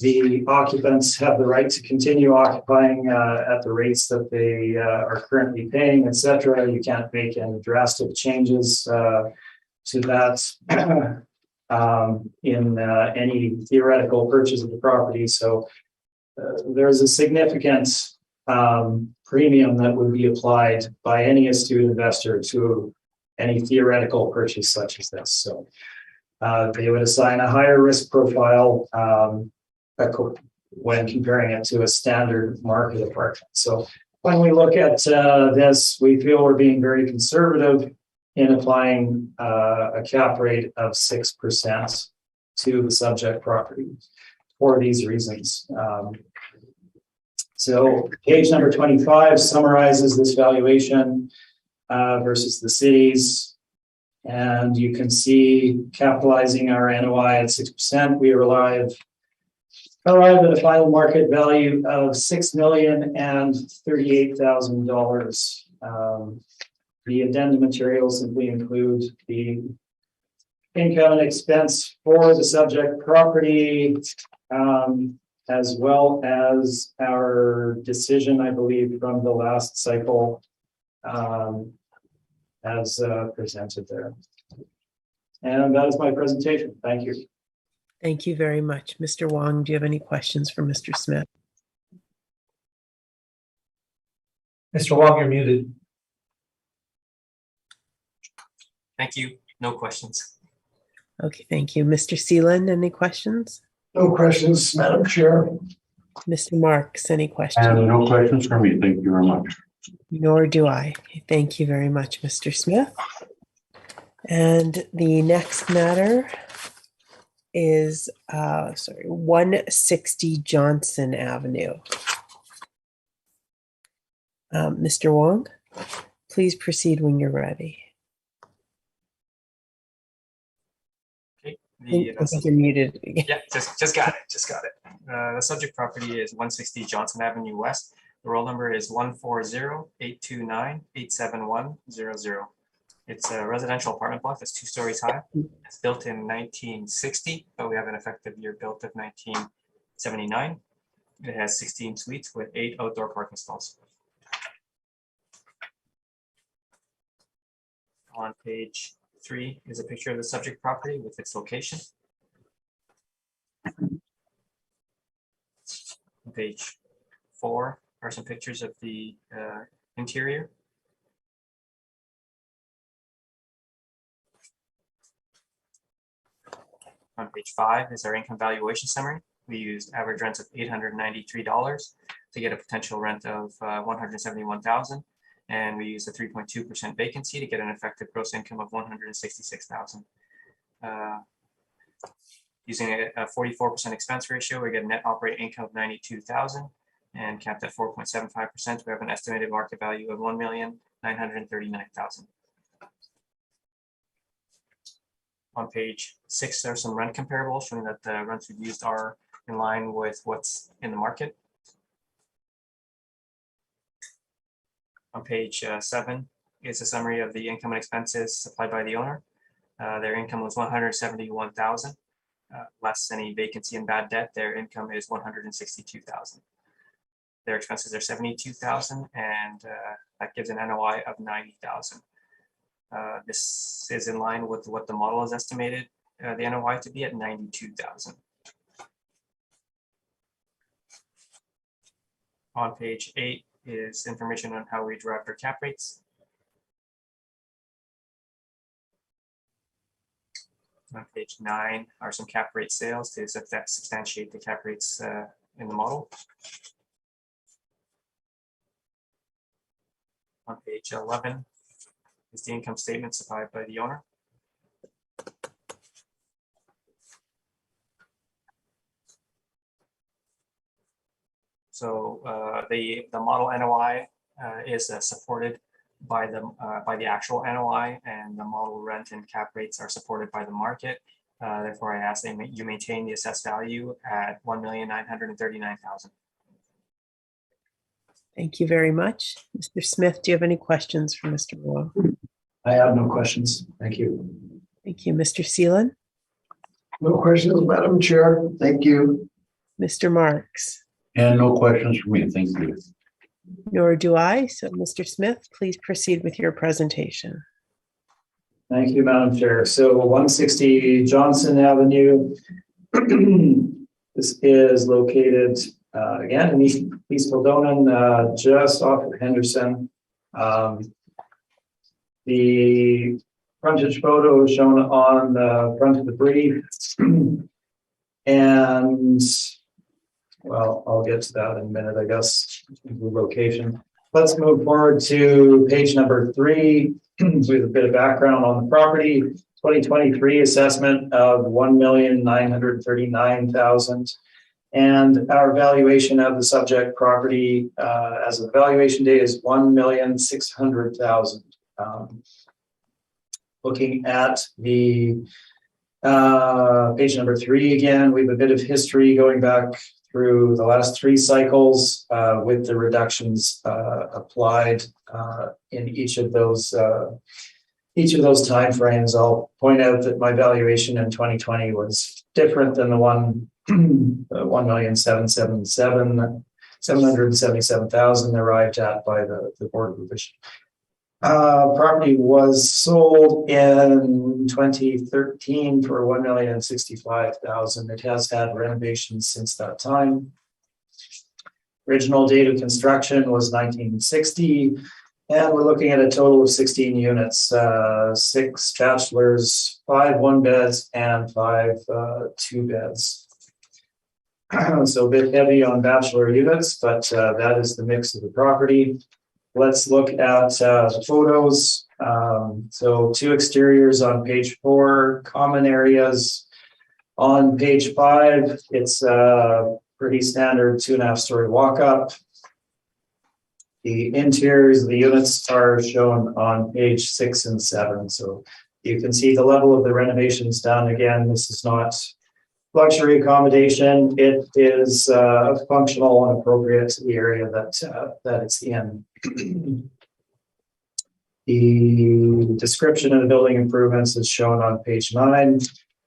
[SPEAKER 4] The occupants have the right to continue occupying at the rates that they are currently paying, etc. You can't make any drastic changes to that in any theoretical purchase of the property. So there's a significant premium that would be applied by any astute investor to any theoretical purchase such as this. So they would assign a higher risk profile when comparing it to a standard market apartment. So when we look at this, we feel we're being very conservative in applying a cap rate of 6% to the subject property for these reasons. So page number 25 summarizes this valuation versus the cities. And you can see, capitalizing our NOI at 6%, we arrive at a final market value of $6,038,000. The addendum materials simply include the income and expense for the subject property, as well as our decision, I believe, from the last cycle, as presented there. And that is my presentation. Thank you.
[SPEAKER 2] Thank you very much. Mr. Wong, do you have any questions for Mr. Smith?
[SPEAKER 1] Mr. Wong, you're muted.
[SPEAKER 3] Thank you. No questions.
[SPEAKER 2] Okay, thank you. Mr. Seeland, any questions?
[SPEAKER 5] No questions, Madam Chair.
[SPEAKER 2] Mr. Marks, any questions?
[SPEAKER 6] And no questions from me. Thank you very much.
[SPEAKER 2] Nor do I. Thank you very much, Mr. Smith. And the next matter is 160 Johnson Avenue. Mr. Wong, please proceed when you're ready.
[SPEAKER 3] Okay.
[SPEAKER 2] I think you're muted.
[SPEAKER 3] Yeah, just got it. The subject property is 160 Johnson Avenue West. The roll number is 140-829-87100. It's a residential apartment block that's 2 stories high. It's built in 1960, but we have an effective year built of 1979. It has 16 suites with 8 outdoor parking stalls. On page 3 is a picture of the subject property with its location. On page 4 are some pictures of the interior. On page 5 is our income valuation summary. We used average rents of $893 to get a potential rent of $171,000, and we used a 3.2% vacancy to get an effective gross income of $166,000. Using a 44% expense ratio, we get a net operating income of $92,000, and capped at 4.75%, we have an estimated market value of $1,939,000. On page 6, there are some rent comparables showing that the rents we've used are in line with what's in the market. On page 7 is a summary of the income and expenses supplied by the owner. Their income was $171,000, less any vacancy and bad debt. Their income is $162,000. Their expenses are $72,000, and that gives an NOI of $90,000. This is in line with what the model is estimated the NOI to be at 92,000. On page 8 is information on how we derived our cap rates. On page 9 are some cap rate sales to substantiate the cap rates in the model. On page 11 is the income statement supplied by the owner. So the model NOI is supported by the actual NOI, and the model rent and cap rates are supported by the market. Therefore, I ask that you maintain the assessed value at $1,939,000.
[SPEAKER 2] Thank you very much. Mr. Smith, do you have any questions for Mr. Roy?
[SPEAKER 4] I have no questions. Thank you.
[SPEAKER 2] Thank you. Mr. Seelan?
[SPEAKER 5] No questions, Madam Chair. Thank you.
[SPEAKER 2] Mr. Marks?
[SPEAKER 6] And no questions for me. Thank you.
[SPEAKER 2] Nor do I. So, Mr. Smith, please proceed with your presentation.
[SPEAKER 4] Thank you, Madam Chair. So 160 Johnson Avenue. This is located again in East Kildonan, just off of Henderson. The frontage photo is shown on the front of the brief. And well, I'll get to that in a minute, I guess, the location. Let's move forward to page number 3 with a bit of background on the property. 2023 assessment of $1,939,000. And our valuation of the subject property as of the valuation date is $1,600,000. Looking at the page number 3 again, we have a bit of history going back through the last 3 cycles with the reductions applied in each of those timeframes. I'll point out that my valuation in 2020 was different than the 1,777,000 arrived at by the board revision. Property was sold in 2013 for $1,065,000. It has had renovations since that time. Original date of construction was 1960, and we're looking at a total of 16 units, 6 bachelors, 5 1-beds, and 5 2-beds. So a bit heavy on bachelor units, but that is the mix of the property. Let's look at the photos. So 2 exteriors on page 4, common areas on page 5. It's a pretty standard 2.5-story walk-up. The interiors of the units are shown on page 6 and 7. So you can see the level of the renovations done. Again, this is not luxury accommodation. It is functional and appropriate to the area that it's in. The description of the building improvements is shown on page 9,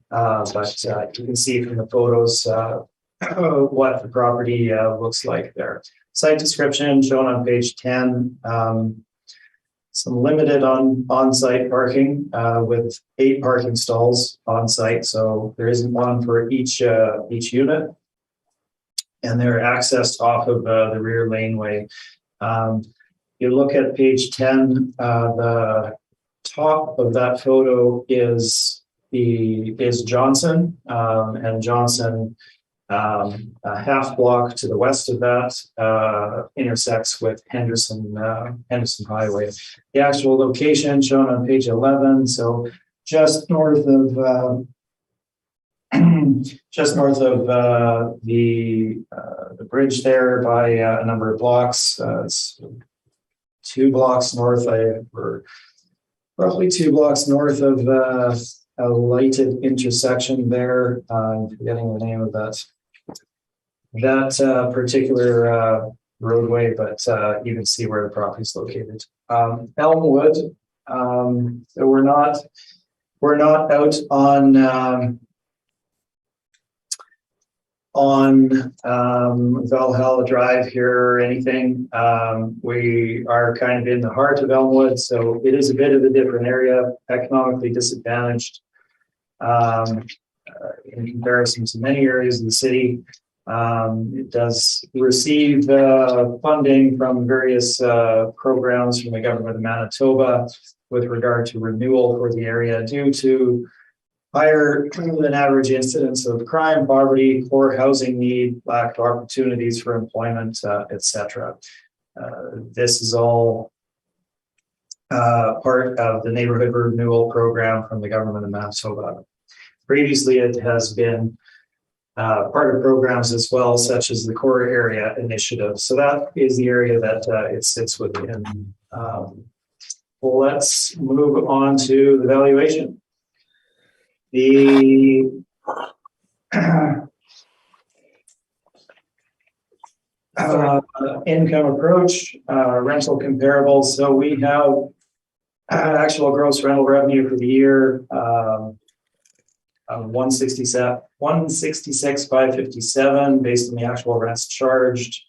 [SPEAKER 4] but you can see from the photos what the property looks like there. Site description shown on page 10. Some limited on-site parking with 8 parking stalls on site, so there isn't one for each unit, and they're accessed off of the rear laneway. You look at page 10, the top of that photo is Johnson, and Johnson, a half block to the west of that, intersects with Henderson Highway. The actual location shown on page 11, so just north of the bridge there by a number of blocks. It's 2 blocks north, or roughly 2 blocks north of a lighted intersection there. I'm forgetting the name of that particular roadway, but you can see where the property is located. Elmwood. So we're not on Valhalla Drive here or anything. We are kind of in the heart of Elmwood, so it is a bit of a different area, economically disadvantaged in comparison to many areas of the city. It does receive funding from various programs from the government of Manitoba with regard to renewal for the area due to higher than average incidence of crime, poverty, poor housing need, lack of opportunities for employment, etc. This is all part of the neighborhood renewal program from the government of Manitoba. Previously, it has been part of programs as well, such as the core area initiative. So that is the area that it sits within. Let's move on to the valuation. The income approach, rental comparables. So we have actual gross rental revenue for the year, 166,557 based on the actual rents charged.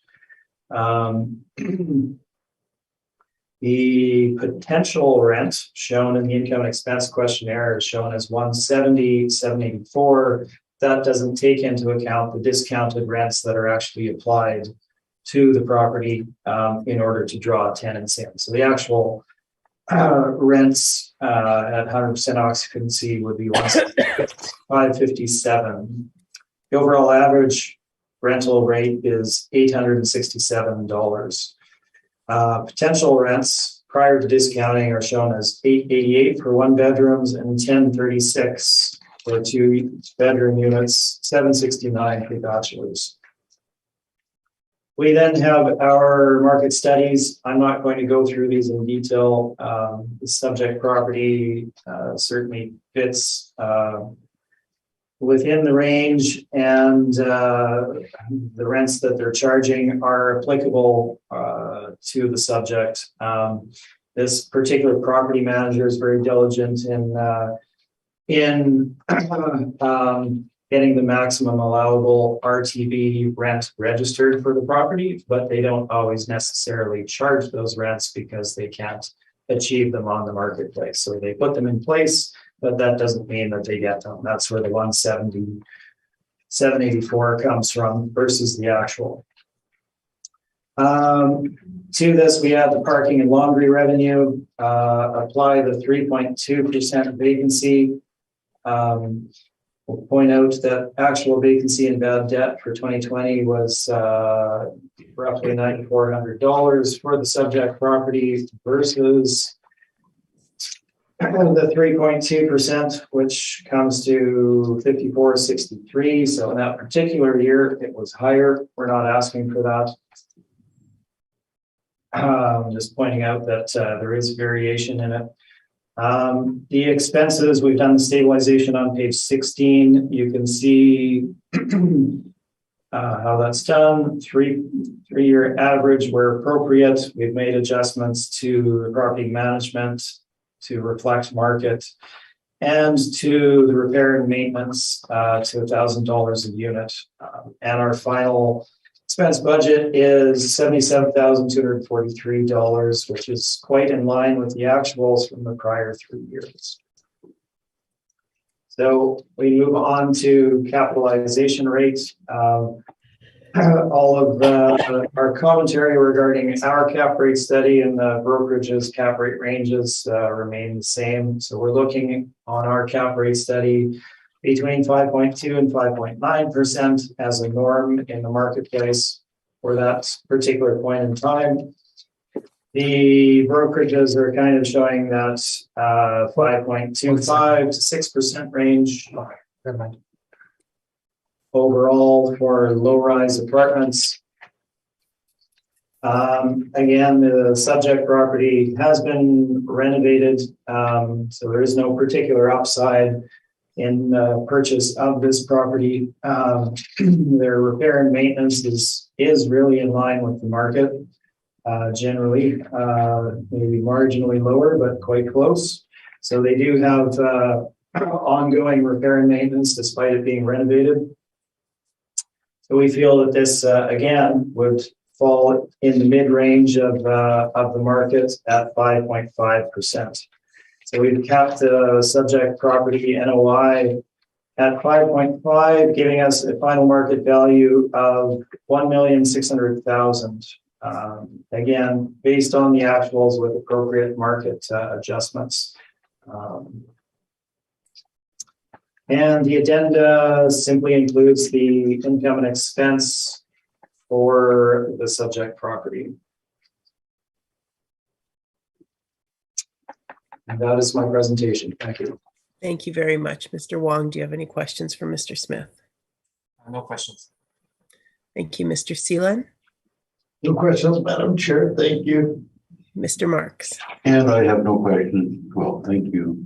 [SPEAKER 4] The potential rent shown in the income and expense questionnaire is shown as 170,784. That doesn't take into account the discounted rents that are actually applied to the property in order to draw tenants in. So the actual rents at 100% occupancy would be 165.57. The overall average rental rate is $867. Potential rents prior to discounting are shown as $888 for 1 bedrooms and $1036 for 2 bedroom units, $769 for bachelors. We then have our market studies. I'm not going to go through these in detail. The subject property certainly fits within the range, and the rents that they're charging are applicable to the subject. This particular property manager is very diligent in getting the maximum allowable RTB rent registered for the property, but they don't always necessarily charge those rents because they can't achieve them on the marketplace. So they put them in place, but that doesn't mean that they get them. That's where the 170,784 comes from versus the actual. To this, we add the parking and laundry revenue, apply the 3.2% vacancy. We'll point out that actual vacancy and bad debt for 2020 was roughly $9,400 for the subject property versus the 3.2%, which comes to $5,463. So in that particular year, it was higher. We're not asking for that. Just pointing out that there is variation in it. The expenses, we've done the stabilization on page 16. You can see how that's done. Three-year average where appropriate. We've made adjustments to the property management to reflect market and to the repair and maintenance to $1,000 a unit. And our final expense budget is $77,243, which is quite in line with the actuals from the prior 3 years. So we move on to capitalization rates. All of our commentary regarding our cap rate study and the brokerage's cap rate ranges remain the same. So we're looking on our cap rate study between 5.2 and 5.9% as a norm in the marketplace for that particular point in time. The brokerages are kind of showing that 5.25 to 6% range overall for low-rise apartments. Again, the subject property has been renovated, so there is no particular upside in the purchase of this property. Their repair and maintenance is really in line with the market, generally, maybe marginally lower, but quite close. So they do have ongoing repair and maintenance despite it being renovated. So we feel that this, again, would fall in the mid-range of the market at 5.5%. So we've capped the subject property NOI at 5.5, giving us a final market value of 1,600,000. Again, based on the actuals with appropriate market adjustments. And the addenda simply includes the income and expense for the subject property. And that is my presentation. Thank you.
[SPEAKER 2] Thank you very much. Mr. Wong, do you have any questions for Mr. Smith?
[SPEAKER 3] No questions.
[SPEAKER 2] Thank you, Mr. Seelan.
[SPEAKER 5] No questions, Madam Chair. Thank you.
[SPEAKER 2] Mr. Marks.
[SPEAKER 6] And I have no questions. Well, thank you.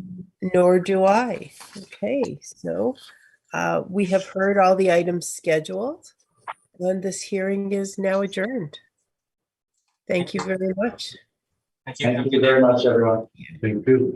[SPEAKER 2] Nor do I. Okay, so we have heard all the items scheduled, and this hearing is now adjourned. Thank you very much.
[SPEAKER 3] Thank you.
[SPEAKER 4] Thank you very much, everyone.
[SPEAKER 6] Thank you.